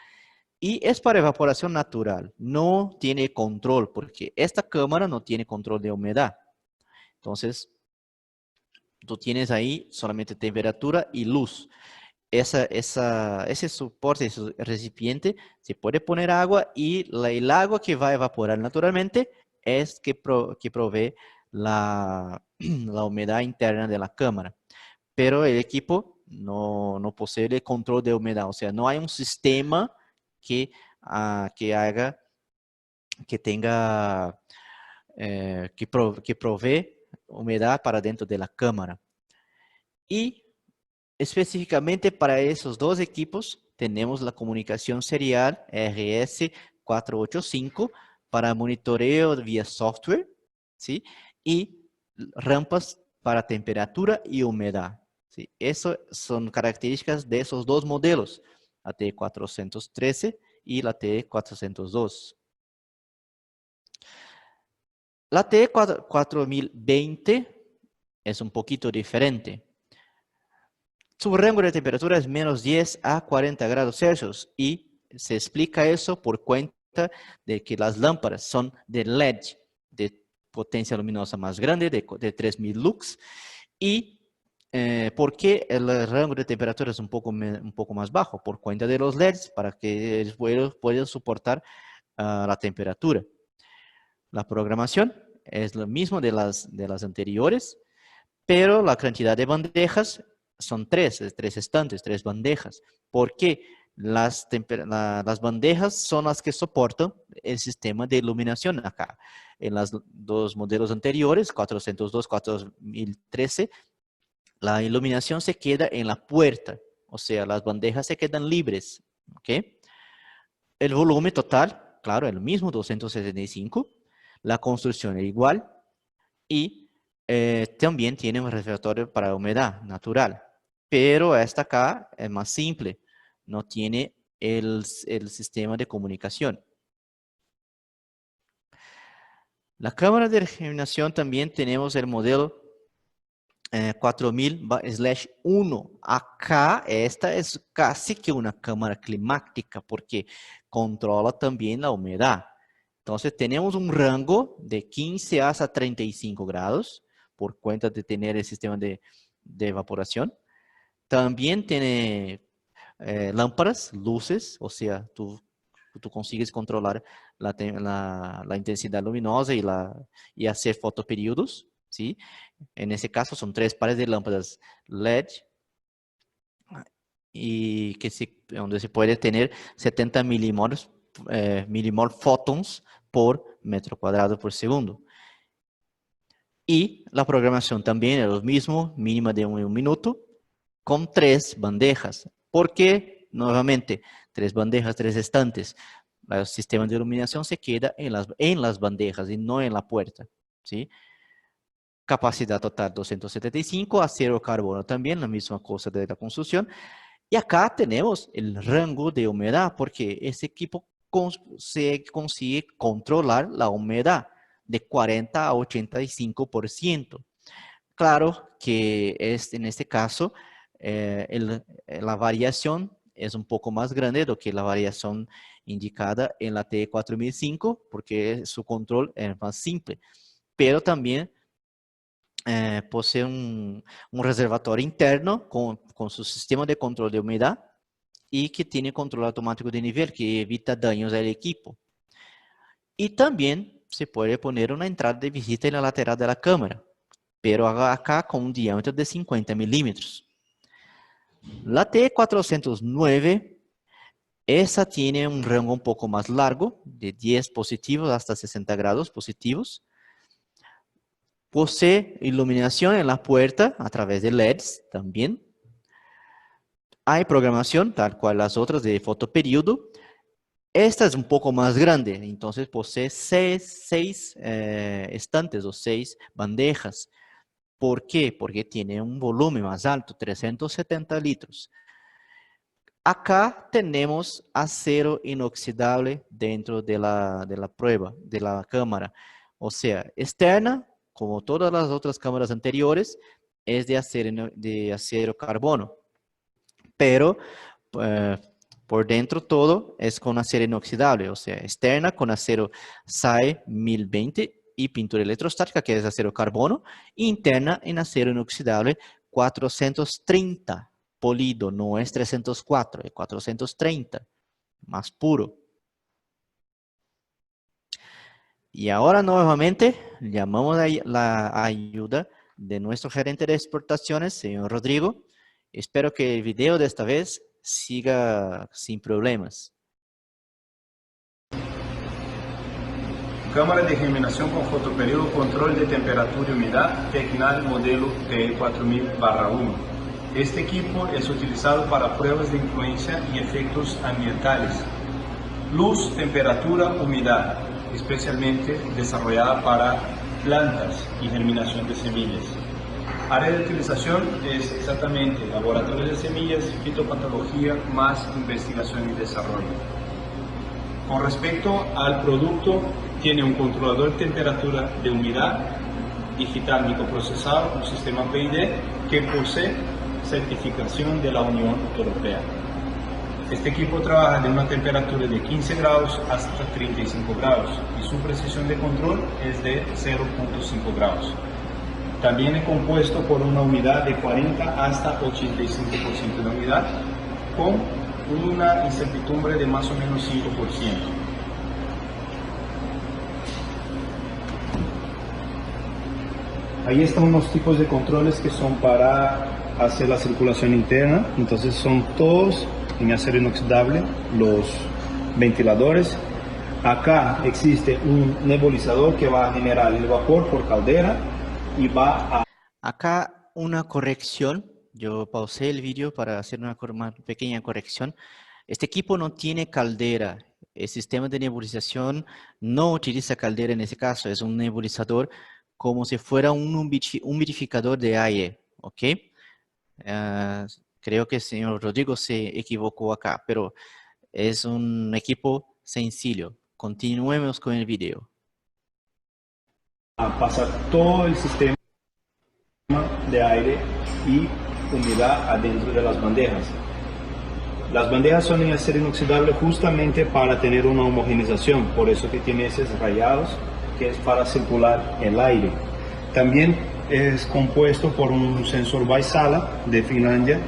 y es para evaporación natural. No tiene control, porque esta cámara no tiene control de humedad. Entonces, tú tienes ahí solamente temperatura y luz. Ese soporte, ese recipiente, se puede poner agua y el agua que va a evaporar naturalmente es que provee la humedad interna de la cámara. Pero el equipo no posee el control de humedad, o sea, no hay un sistema que tenga, que provee humedad para dentro de la cámara. Y específicamente para esos dos equipos tenemos la comunicación serial RS485 para monitoreo vía software, ¿sí? Y rampas para temperatura y humedad, ¿sí? Esas son características de esos dos modelos, la T413 y la T402. La T4020 es un poquito diferente. Su rango de temperatura es menos 10 a 40 grados Celsius y se explica eso por cuenta de que las lámparas son de LED, de potencia luminosa más grande, de 3000 lux, y porque el rango de temperatura es un poco más bajo por cuenta de los LEDs para que ellos puedan soportar la temperatura. La programación es lo mismo de las anteriores, pero la cantidad de bandejas son tres estantes, 3 bandejas. ¿Por qué? Las bandejas son las que soportan el sistema de iluminación acá. En los dos modelos anteriores, 402, 4013, la iluminación se queda en la puerta, o sea, las bandejas se quedan libres. ¿Okay? El volumen total, claro, es el mismo, 275. La construcción es igual y también tiene un reservatorio para humedad natural. Pero esta acá es más simple, no tiene el sistema de comunicación. La cámara de germinación también tenemos el modelo 4000/1. Acá esta es casi que una cámara climática porque controla también la humedad. Entonces tenemos un rango de 15 hasta 35 grados por cuenta de tener el sistema de evaporación. También tiene lámparas, luces, o sea, tú consigues controlar la intensidad luminosa y hacer fotoperíodos, ¿sí? En ese caso son 3 pares de lámparas LED y donde se puede tener 70 milimol photons por metro cuadrado por segundo. Y la programación también es lo mismo, mínima de 1 minuto, con 3 bandejas. ¿Por qué? Nuevamente, 3 bandejas, 3 estantes. El sistema de iluminación se queda en las bandejas y no en la puerta, ¿sí? Capacidad total 275, acero carbono también, la misma cosa de la construcción. Y acá tenemos el rango de humedad, porque este equipo se consigue controlar la humedad de 40 a 85%. Claro que en este caso la variación es un poco más grande do que la variación indicada en la T4005, porque su control es más simple. Pero también posee un reservatorio interno con su sistema de control de humedad y que tiene control automático de nivel que evita daños al equipo. Y también se puede poner una entrada de visita en la lateral de la cámara, pero acá con un diámetro de 50 milímetros. La T409, esa tiene un rango un poco más largo, de 10 positivos hasta 60 grados positivos. Posee iluminación en la puerta a través de LEDs también. Hay programación, tal cual las otras, de fotoperíodo. Esta es un poco más grande, entonces posee seis estantes o 6 bandejas. ¿Por qué? Porque tiene un volumen más alto, 370 litros. Acá tenemos acero inoxidable dentro de la prueba, de la cámara. O sea, externa, como todas las otras cámaras anteriores, es de acero carbono. Pero por dentro todo es con acero inoxidable, o sea, externa con acero SAE 1020 y pintura electrostática, que es acero carbono, interna en acero inoxidable 430 polido, no es 304, es 430, más puro. Y ahora nuevamente llamamos a la ayuda de nuestro gerente de exportaciones, señor Rodrigo. Espero que el video de esta vez siga sin problemas. Cámara de germinación con fotoperiodo, control de temperatura y humedad, Tecnal modelo TE4000/1. Este equipo es utilizado para pruebas de influencia y efectos ambientales. Luz, temperatura, humedad, especialmente desarrollada para plantas y germinación de semillas. Área de utilización es exactamente laboratorio de semillas, fitopatología, más investigación y desarrollo. Con respecto al producto, tiene un controlador de temperatura de humedad digital microprocesado, un sistema PID que posee certificación de la Unión Europea. Este equipo trabaja de una temperatura de 15 grados hasta 35 grados y su precisión de control es de 0.5 grados. También es compuesto por una humedad de 40 hasta 85% de humedad con una incertidumbre de más o menos 5%. Ahí están unos tipos de controles que son para hacer la circulación interna, entonces son todos en acero inoxidable, los ventiladores. Acá existe un nebulizador que va a generar el vapor por caldera y va a... Acá una corrección, yo pausé el video para hacer una pequeña corrección. Este equipo no tiene caldera, el sistema de nebulización no utiliza caldera en ese caso, es un nebulizador como si fuera un humidificador de aire, ¿ok? Creo que el señor Rodrigo se equivocó acá, pero es un equipo sencillo. Continuemos con el video. a pasar todo el sistema de aire y humedad adentro de las bandejas. Las bandejas son en acero inoxidable justamente para tener una homogeneización, por eso que tiene esos rayados, que es para circular el aire. También es compuesto por un sensor Vaisala de Finlandia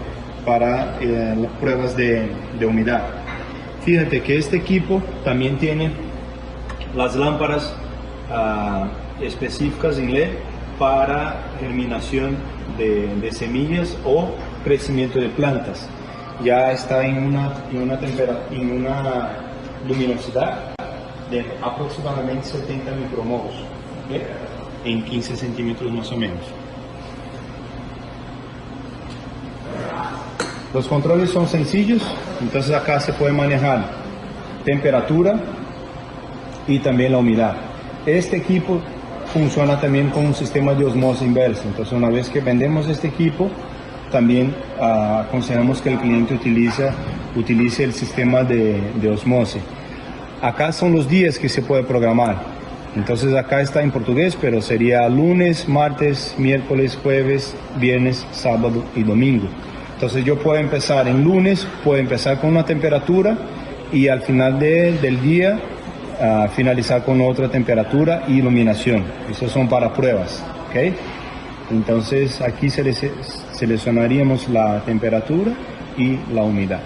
para las pruebas de humedad. Fíjate que este equipo también tiene las lámparas específicas en LED para germinación de semillas o crecimiento de plantas. Ya está en una luminosidad de aproximadamente 70 micromols, ¿okay? En 15 centímetros más o menos. Los controles son sencillos, entonces acá se puede manejar temperatura y también la humedad. Este equipo funciona también con un sistema de osmosis inversa, entonces una vez que vendemos este equipo, también aconsejamos que el cliente utilice el sistema de osmosis. Acá son los días que se puede programar. Entonces acá está en portugués, pero sería lunes, martes, miércoles, jueves, viernes, sábado y domingo. Entonces yo puedo empezar en lunes, puedo empezar con una temperatura y al final del día finalizar con otra temperatura y iluminación. Esos son para pruebas, ¿ok? Entonces aquí seleccionaríamos la temperatura y la humedad.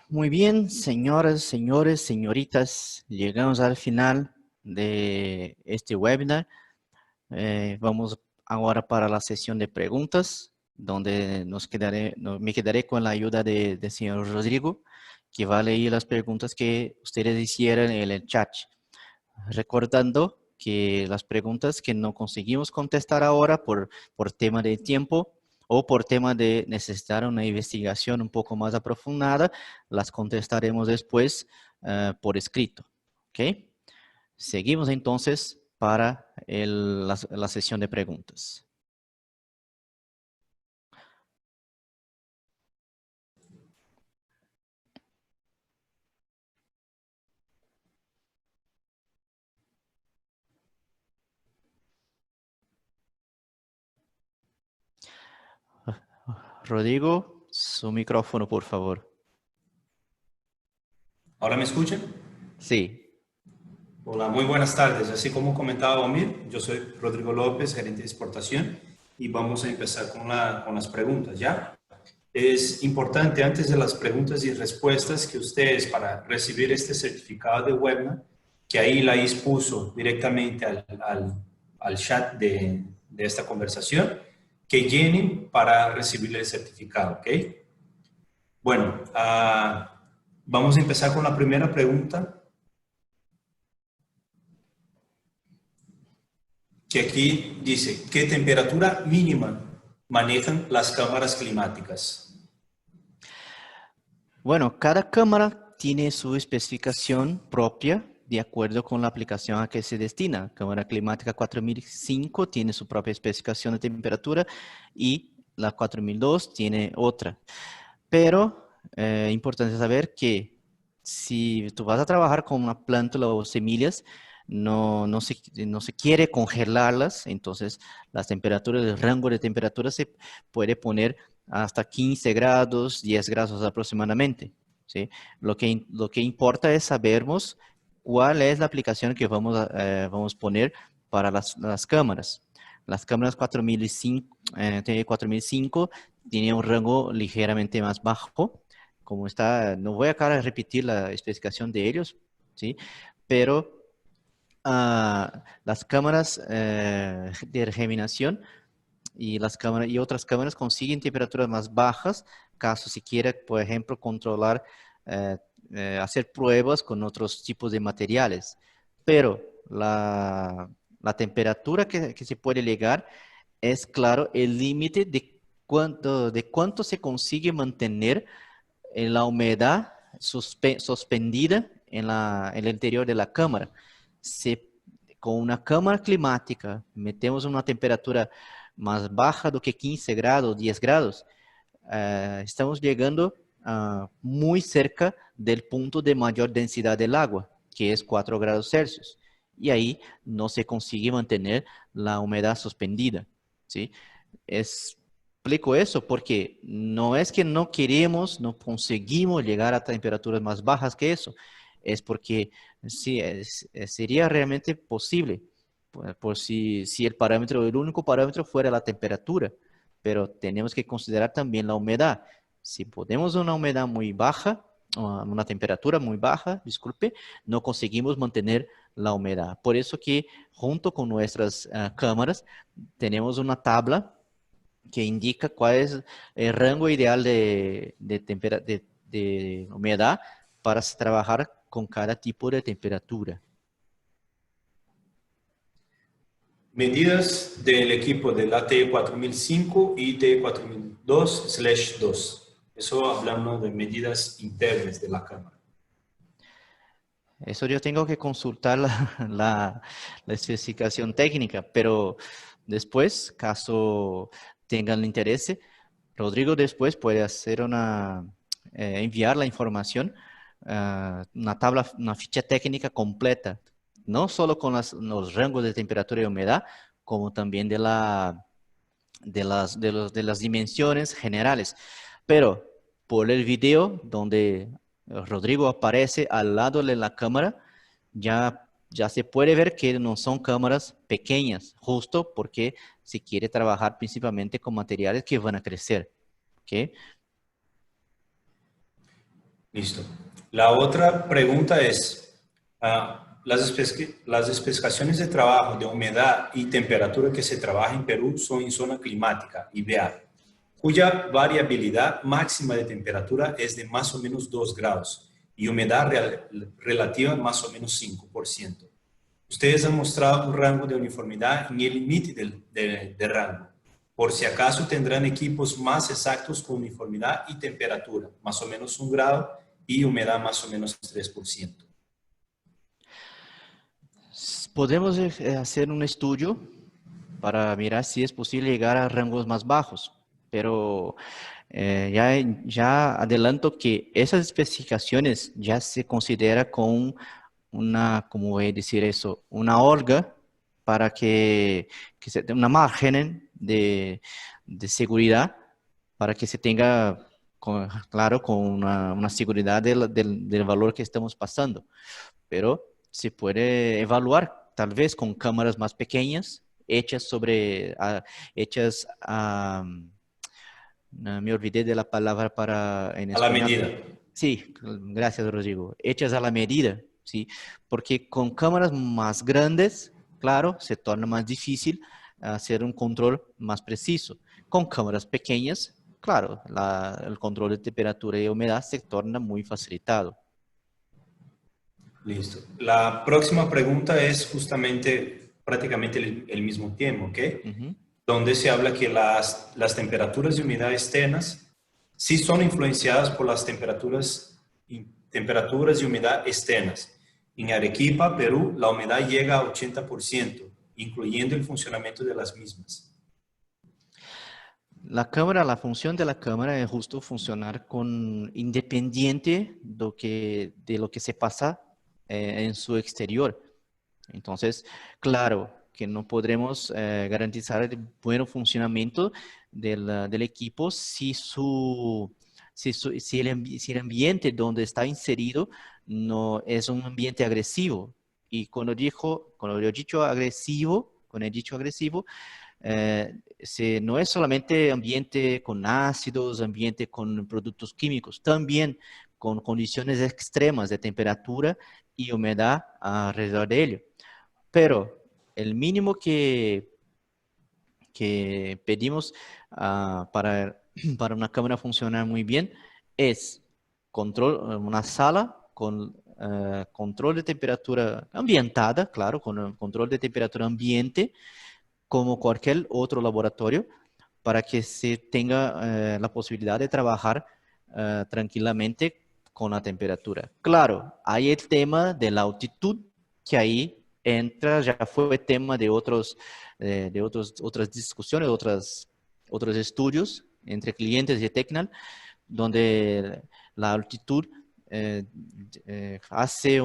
Muy bien, señoras, señores, señoritas, llegamos al final de este webinar. Vamos ahora para la sesión de preguntas, donde me quedaré con la ayuda del señor Rodrigo, que va a leer las preguntas que ustedes hicieron en el chat. Recordando que las preguntas que no conseguimos contestar ahora por tema de tiempo o por tema de necesitar una investigación un poco más aprofundada, las contestaremos después por escrito. ¿Ok? Seguimos entonces para la sesión de preguntas. Rodrigo, su micrófono, por favor. ¿Ahora me escuchan? Sí. Hola, muy buenas tardes. Así como comentaba Omir, yo soy Rodrigo López, gerente de exportación, y vamos a empezar con las preguntas, ¿ya? Es importante, antes de las preguntas y respuestas, que ustedes, para recibir este certificado de webinar, que ahí Laís puso directamente al chat de esta conversación, que llenen para recibir el certificado, ¿ok? Bueno, vamos a empezar con la primera pregunta, que aquí dice, ¿qué temperatura mínima manejan las cámaras climáticas? Bueno, cada cámara tiene su especificación propia de acuerdo con la aplicación a que se destina. Cámara climática 4005 tiene su propia especificación de temperatura y la 4002 tiene otra. Pero es importante saber que si tú vas a trabajar con una plántula o semillas, no se quiere congelarlas, entonces las temperaturas, el rango de temperatura se puede poner hasta 15 grados, 10 grados aproximadamente, ¿sí? Lo que importa es sabermos cuál es la aplicación que vamos a poner para las cámaras. Las cámaras 4005 tienen un rango ligeramente más bajo, como está, no voy acá a repetir la especificación de ellos, ¿sí? Pero las cámaras de germinación y otras cámaras consiguen temperaturas más bajas, caso si quiera, por ejemplo, controlar, hacer pruebas con otros tipos de materiales. Pero la temperatura que se puede llegar es, claro, el límite de cuánto se consigue mantener en la humedad suspendida en el interior de la cámara. Con una cámara climática metemos una temperatura más baja do que 15 grados, 10 grados, estamos llegando muy cerca del punto de mayor densidad del agua, que es 4 grados Celsius. Y ahí no se consigue mantener la humedad suspendida, ¿sí? Explico eso porque no es que no queremos, no conseguimos llegar a temperaturas más bajas que eso. Es porque sí, sería realmente posible, por si el único parámetro fuera la temperatura, pero tenemos que considerar también la humedad. Si ponemos una humedad muy baja, una temperatura muy baja, disculpe, no conseguimos mantener la humedad. Por eso que junto con nuestras cámaras tenemos una tabla que indica cuál es el rango ideal de humedad para trabajar con cada tipo de temperatura. Medidas del equipo del AT4005 y T4002/2. Eso hablando de medidas internas de la cámara. Eso yo tengo que consultar la especificación técnica, pero después, caso tengan interés, Rodrigo después puede hacer enviar la información, una tabla, una ficha técnica completa, no solo con los rangos de temperatura y humedad, como también de las dimensiones generales. Pero por el video donde Rodrigo aparece al lado de la cámara, ya se puede ver que no son cámaras pequeñas, justo porque se quiere trabajar principalmente con materiales que van a crecer. ¿Okay? Listo. La otra pregunta es, las especificaciones de trabajo de humedad y temperatura que se trabaja en Perú son en zona climática, IBA, cuya variabilidad máxima de temperatura es de más o menos 2 grados y humedad relativa más o menos 5%. Ustedes han mostrado un rango de uniformidad en el límite del rango. Por si acaso tendrán equipos más exactos con uniformidad y temperatura, más o menos 1 grado y humedad más o menos 3%. Podemos hacer un estudio para mirar si es posible llegar a rangos más bajos, pero ya adelanto que esas especificaciones ya se considera con una, ¿cómo voy a decir eso? Una holga para que se tenga una margen de seguridad para que se tenga, claro, con una seguridad del valor que estamos pasando. Pero se puede evaluar, tal vez con cámaras más pequeñas, hechas me olvidé de la palabra para en A la español. medida. Sí, gracias, Rodrigo. Hechas a la medida, ¿sí? Porque con cámaras más grandes, claro, se torna más difícil hacer un control más preciso. Con cámaras pequeñas, claro, el control de temperatura y humedad se torna muy facilitado. Listo. La próxima pregunta es justamente prácticamente el mismo tema, ¿ok? Donde se habla que las temperaturas de humedad externas sí son influenciadas por las temperaturas y humedad externas. En Arequipa, Perú, la humedad llega a 80%, incluyendo el funcionamiento de las mismas. La función de la cámara es justo funcionar independiente de lo que se pasa en su exterior. Entonces, claro que no podremos garantizar el buen funcionamiento del equipo si el ambiente donde está inserido no es un ambiente agresivo. Y cuando he dicho agresivo, no es solamente ambiente con ácidos, ambiente con productos químicos, también con condiciones extremas de temperatura y humedad alrededor de ello. Pero el mínimo que pedimos para una cámara funcionar muy bien es una sala con control de temperatura ambientada, claro, con control de temperatura ambiente, como cualquier otro laboratorio, para que se tenga la posibilidad de trabajar tranquilamente con la temperatura. Claro, hay el tema de la altitud, que ahí entra, ya fue tema de otras discusiones, otros estudios entre clientes y Tecnal, donde la altitud hace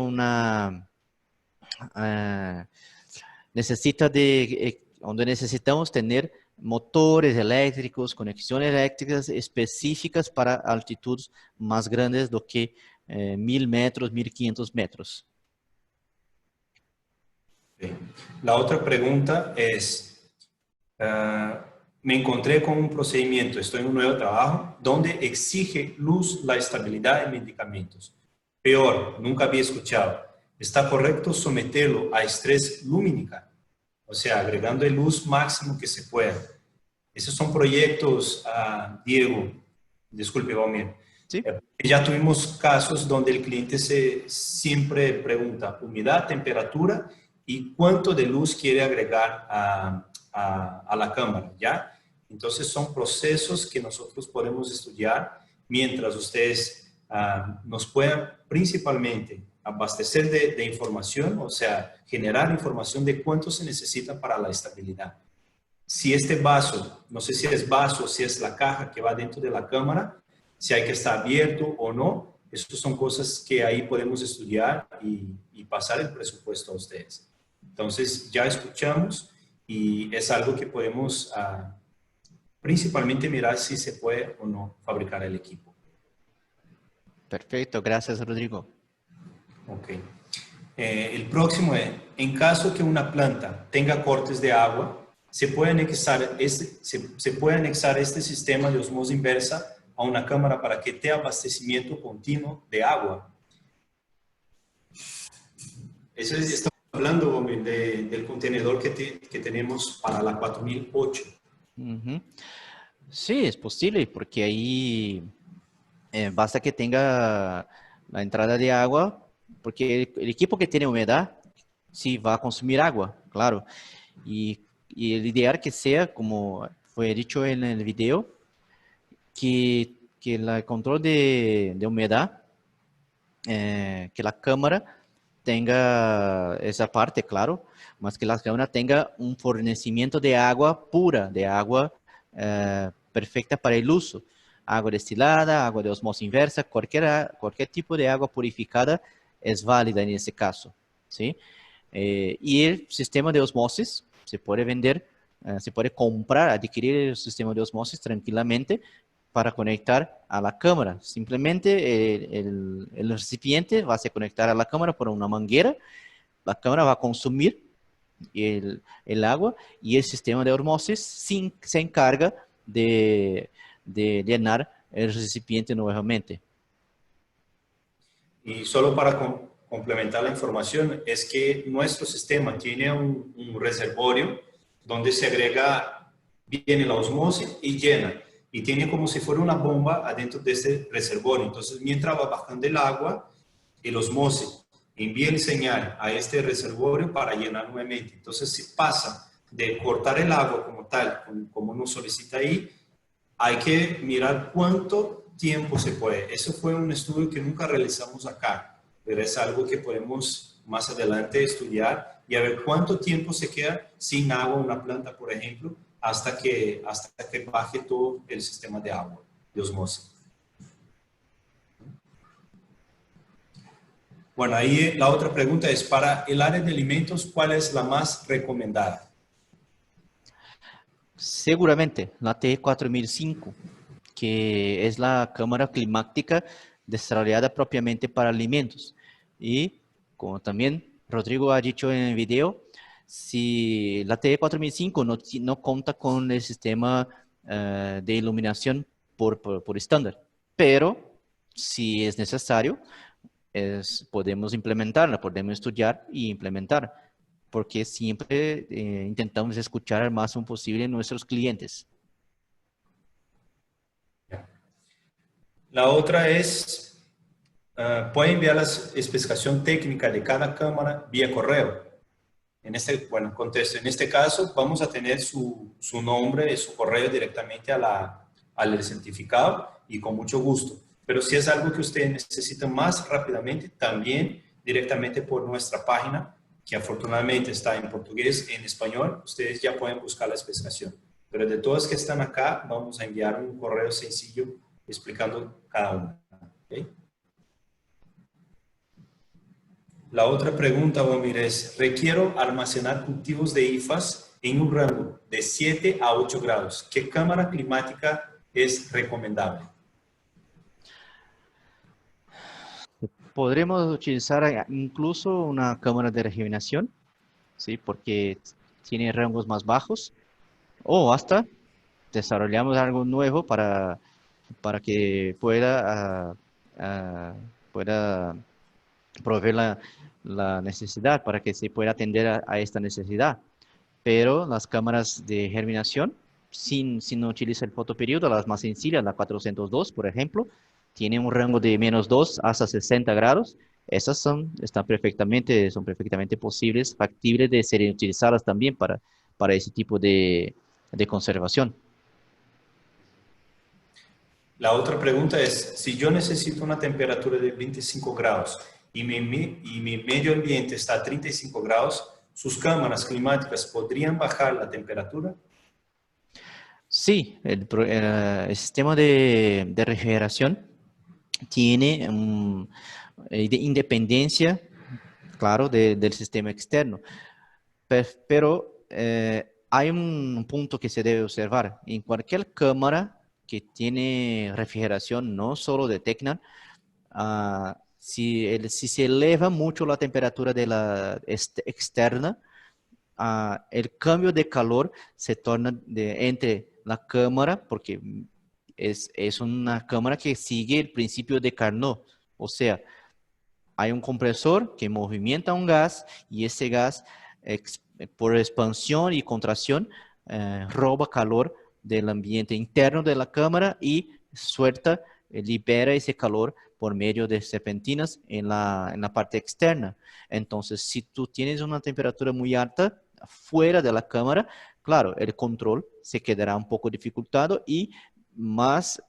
donde necesitamos tener motores eléctricos, conexiones eléctricas específicas para altitudes más grandes do que 1000 metros, 1500 metros. La otra pregunta es, me encontré con un procedimiento, estoy en un nuevo trabajo, donde exige luz la estabilidad de medicamentos. Peor, nunca había escuchado. ¿Está correcto someterlo a estrés lumínica? O sea, agregando el luz máximo que se pueda. Esos son proyectos, Diego, disculpe, Valmir. ¿Sí? Ya tuvimos casos donde el cliente siempre pregunta humedad, temperatura y cuánto de luz quiere agregar a la cámara, ¿ya? Entonces son procesos que nosotros podemos estudiar mientras ustedes nos puedan principalmente abastecer de información, o sea, generar información de cuánto se necesita para la estabilidad. Si este vaso, no sé si es vaso, si es la caja que va dentro de la cámara, si hay que estar abierto o no, esas son cosas que ahí podemos estudiar y pasar el presupuesto a ustedes. Entonces, ya escuchamos y es algo que podemos principalmente mirar si se puede o no fabricar el equipo. Perfecto, gracias, Rodrigo. Ok. El próximo es, en caso que una planta tenga cortes de agua, se puede anexar este sistema de osmosis inversa a una cámara para que tenga abastecimiento continuo de agua. Eso estamos hablando del contenedor que tenemos para la 4008. Sí, es posible, porque ahí basta que tenga la entrada de agua, porque el equipo que tiene humedad sí va a consumir agua, claro. Y el ideal que sea, como fue dicho en el video, que el control de humedad, que la cámara tenga esa parte, claro, más que la cámara tenga un fornecimiento de agua pura, de agua perfecta para el uso. Agua destilada, agua de osmosis inversa, cualquier tipo de agua purificada es válida en ese caso, ¿sí? Y el sistema de osmosis se puede vender, se puede comprar, adquirir el sistema de osmosis tranquilamente para conectar a la cámara. Simplemente el recipiente va a se conectar a la cámara por una manguera, la cámara va a consumir el agua y el sistema de osmosis se encarga de llenar el recipiente nuevamente. Y solo para complementar la información, es que nuestro sistema tiene un reservorio donde se agrega, viene la osmosis y llena. Y tiene como si fuera una bomba adentro de ese reservorio. Entonces, mientras va bajando el agua, el osmosis envía el señal a este reservorio para llenar nuevamente. Entonces, si pasa de cortar el agua como tal, como nos solicita ahí, hay que mirar cuánto tiempo se puede. Eso fue un estudio que nunca realizamos acá, pero es algo que podemos más adelante estudiar y a ver cuánto tiempo se queda sin agua una planta, por ejemplo, hasta que baje todo el sistema de agua, de osmosis. Bueno, ahí la otra pregunta es, para el área de alimentos, ¿cuál es la más recomendada? Seguramente la T4005, que es la cámara climática desarrollada propiamente para alimentos. Y como también Rodrigo ha dicho en el video, si la T4005 no cuenta con el sistema de iluminación por estándar, pero si es necesario, podemos implementarla, podemos estudiar y implementar, porque siempre intentamos escuchar al máximo posible a nuestros clientes. La otra es, puede enviar la especificación técnica de cada cámara vía correo. En este, bueno, contesto, en este caso vamos a tener su nombre y su correo directamente al certificado y con mucho gusto. Pero si es algo que ustedes necesitan más rápidamente, también directamente por nuestra página, que afortunadamente está en portugués, en español, ustedes ya pueden buscar la especificación. Pero de todas que están acá, vamos a enviar un correo sencillo explicando cada una. ¿Okay? La otra pregunta, Bomir, es, requiero almacenar cultivos de IFAS en un rango de 7 a 8 grados. ¿Qué cámara climática es recomendable? Podremos utilizar incluso una cámara de refrigeración, ¿sí? Porque tiene rangos más bajos, o hasta desarrollamos algo nuevo para que pueda proveer la necesidad, para que se pueda atender a esta necesidad. Pero las cámaras de germinación, si no utiliza el fotoperiodo, las más sencillas, la 402, por ejemplo, tienen un rango de -2 hasta 60 grados. Esas son perfectamente posibles, factibles de ser utilizadas también para ese tipo de conservación. La otra pregunta es, si yo necesito una temperatura de 25 grados y mi medio ambiente está a 35 grados, ¿sus cámaras climáticas podrían bajar la temperatura? Sí, el sistema de refrigeración tiene independencia, claro, del sistema externo. Pero hay un punto que se debe observar. En cualquier cámara que tiene refrigeración, no solo de Tecna, si se eleva mucho la temperatura de la externa, el cambio de calor se torna entre la cámara, porque es una cámara que sigue el principio de Carnot, o sea, hay un compresor que movimenta un gas y ese gas por expansión y contracción roba calor del ambiente interno de la cámara y libera ese calor por medio de serpentinas en la parte externa. Entonces, si tú tienes una temperatura muy alta fuera de la cámara, claro, el control se quedará un poco dificultado y más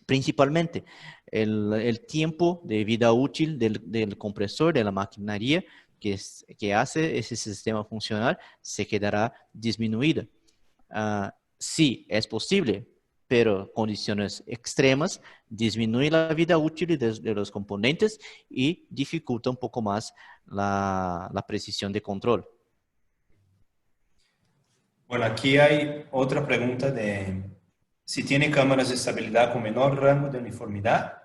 principalmente el tiempo de vida útil del compresor, de la maquinaria que hace ese sistema funcionar, se quedará disminuida. Sí, es posible, pero condiciones extremas disminuye la vida útil de los componentes y dificulta un poco más la precisión de control. Bueno, aquí hay otra pregunta de si tiene cámaras de estabilidad con menor rango de uniformidad.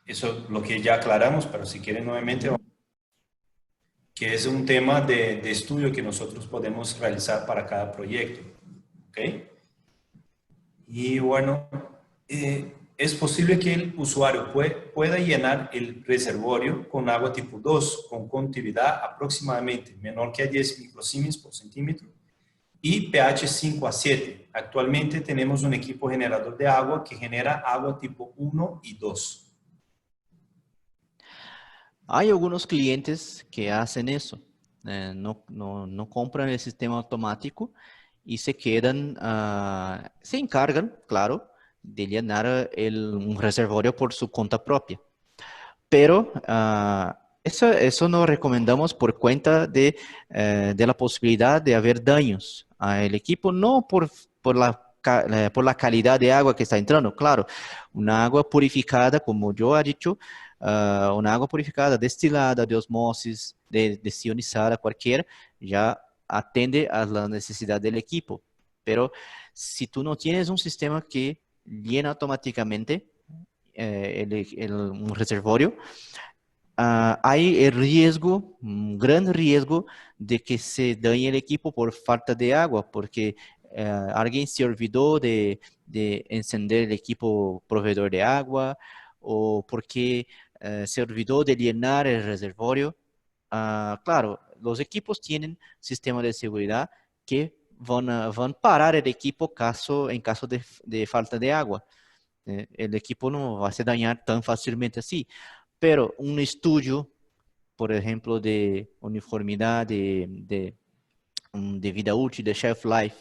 Eso lo que ya aclaramos, pero si quieren nuevamente, que es un tema de estudio que nosotros podemos realizar para cada proyecto. ¿Ok? Y bueno, es posible que el usuario pueda llenar el reservorio con agua tipo 2 con conductividad aproximadamente menor que a 10 microsiemens por centímetro y pH 5 a 7. Actualmente tenemos un equipo generador de agua que genera agua tipo 1 y 2. Hay algunos clientes que hacen eso. No compran el sistema automático y se quedan, se encargan, claro, de llenar un reservorio por su cuenta propia. Pero eso no recomendamos por cuenta de la posibilidad de haber daños al equipo, no por la calidad de agua que está entrando. Claro, una agua purificada, como yo he dicho, una agua purificada, destilada, de osmosis, desionizada, cualquiera, ya atende a la necesidad del equipo. Pero si tú no tienes un sistema que llena automáticamente un reservorio, hay el riesgo, un gran riesgo de que se dañe el equipo por falta de agua, porque alguien se olvidó de encender el equipo proveedor de agua o porque se olvidó de llenar el reservorio. Claro, los equipos tienen sistemas de seguridad que van a parar el equipo en caso de falta de agua. El equipo no va a se dañar tan fácilmente así. Pero un estudio, por ejemplo, de uniformidad, de vida útil, de shelf life,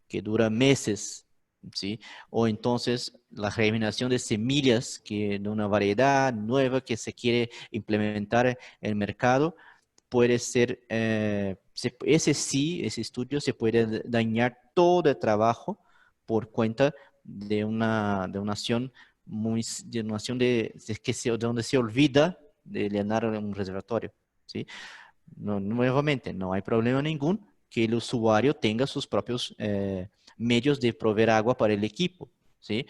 que dura meses, ¿sí? O entonces la germinación de semillas de una variedad nueva que se quiere implementar en el mercado, puede ser, ese estudio se puede dañar todo el trabajo por cuenta de una acción donde se olvida de llenar un reservorio, ¿sí? Nuevamente, no hay problema ningún que el usuario tenga sus propios medios de proveer agua para el equipo, ¿sí?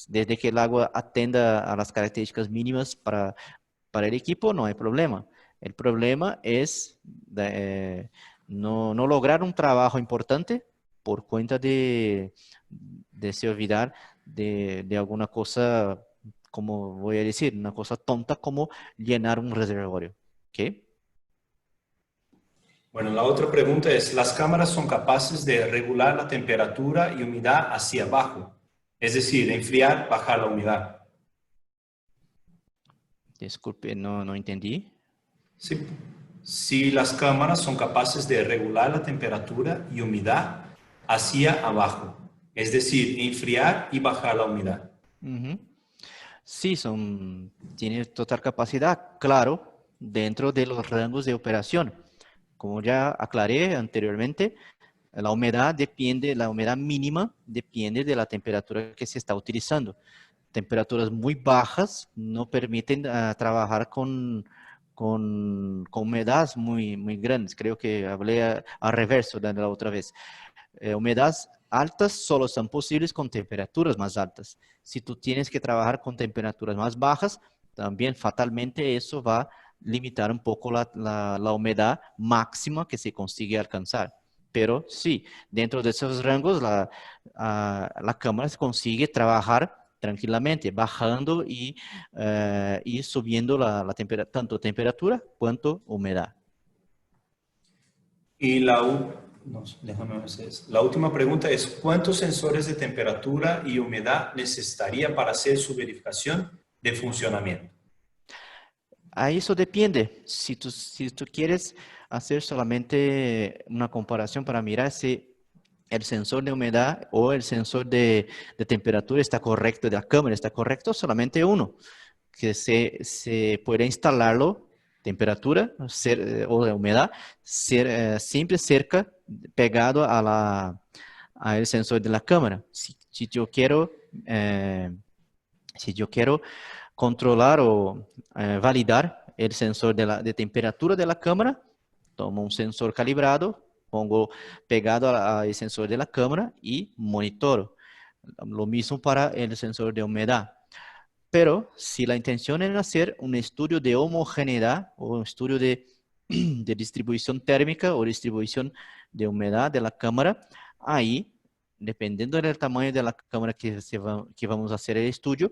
Desde que el agua atenda a las características mínimas para el equipo, no hay problema. El problema es no lograr un trabajo importante por cuenta de se olvidar de alguna cosa, como voy a decir, una cosa tonta como llenar un reservorio. ¿Ok? Bueno, la otra pregunta es, ¿las cámaras son capaces de regular la temperatura y humedad hacia abajo? Es decir, enfriar, bajar la humedad. Disculpe, no entendí. Sí. Si las cámaras son capaces de regular la temperatura y humedad hacia abajo. Es decir, enfriar y bajar la humedad. Sí, tiene total capacidad, claro, dentro de los rangos de operación. Como ya aclaré anteriormente, la humedad mínima depende de la temperatura que se está utilizando. Temperaturas muy bajas no permiten trabajar con humedades muy grandes. Creo que hablé al reverso de la otra vez. Humedades altas solo son posibles con temperaturas más altas. Si tú tienes que trabajar con temperaturas más bajas, también fatalmente eso va a limitar un poco la humedad máxima que se consigue alcanzar. Pero sí, dentro de esos rangos la cámara consigue trabajar tranquilamente, bajando y subiendo tanto temperatura cuanto humedad. Y No, déjame ver. La última pregunta es, ¿cuántos sensores de temperatura y humedad necesitaría para hacer su verificación de funcionamiento? A eso depende. Si tú quieres hacer solamente una comparación para mirar si el sensor de humedad o el sensor de temperatura está correcto, de la cámara está correcto, solamente uno, que se puede instalarlo, temperatura o de humedad, siempre cerca, pegado a el sensor de la cámara. Si yo quiero controlar o validar el sensor de temperatura de la cámara, tomo un sensor calibrado, pongo pegado al sensor de la cámara y monitoro. Lo mismo para el sensor de humedad. Pero si la intención es hacer un estudio de homogeneidad o un estudio de distribución térmica o distribución de humedad de la cámara, ahí, dependiendo del tamaño de la cámara que vamos a hacer el estudio,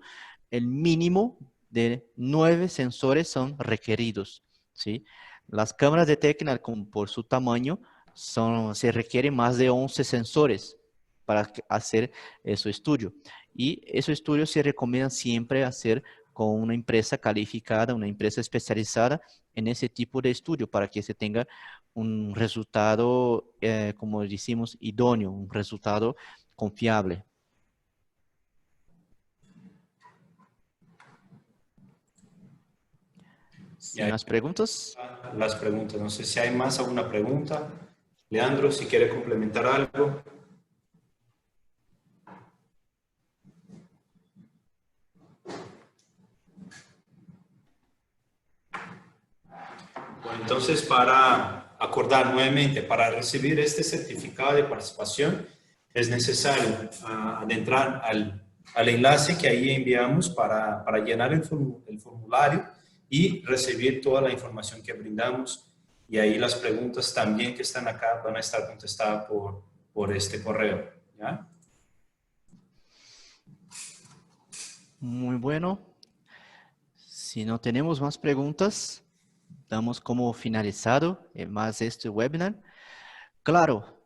el mínimo de 9 sensores son requeridos, ¿sí? Las cámaras de Tecna, por su tamaño, se requieren más de 11 sensores para hacer ese estudio. Y ese estudio se recomienda siempre hacer con una empresa calificada, una empresa especializada en ese tipo de estudio para que se tenga un resultado, como decimos, idóneo, un resultado confiable. ¿Más preguntas? Las preguntas. No sé si hay más alguna pregunta. Leandro, si quiere complementar algo. Bueno, entonces, para acordar nuevamente, para recibir este certificado de participación, es necesario adentrar al enlace que ahí enviamos para llenar el formulario y recibir toda la información que brindamos. Y ahí las preguntas también que están acá van a estar contestadas por este correo, ¿ya? Muy bueno. Si no tenemos más preguntas, damos como finalizado más este webinar. Claro,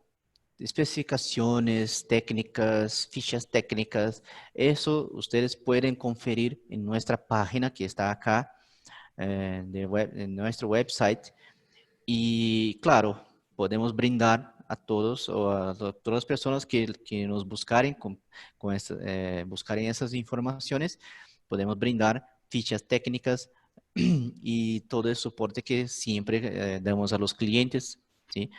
especificaciones técnicas, fichas técnicas, eso ustedes pueden conferir en nuestra página que está acá, en nuestro website. Y claro, podemos brindar a todos o a todas las personas que nos buscaren buscaren esas informaciones, podemos brindar fichas técnicas y todo el soporte que siempre damos a los clientes, ¿sí?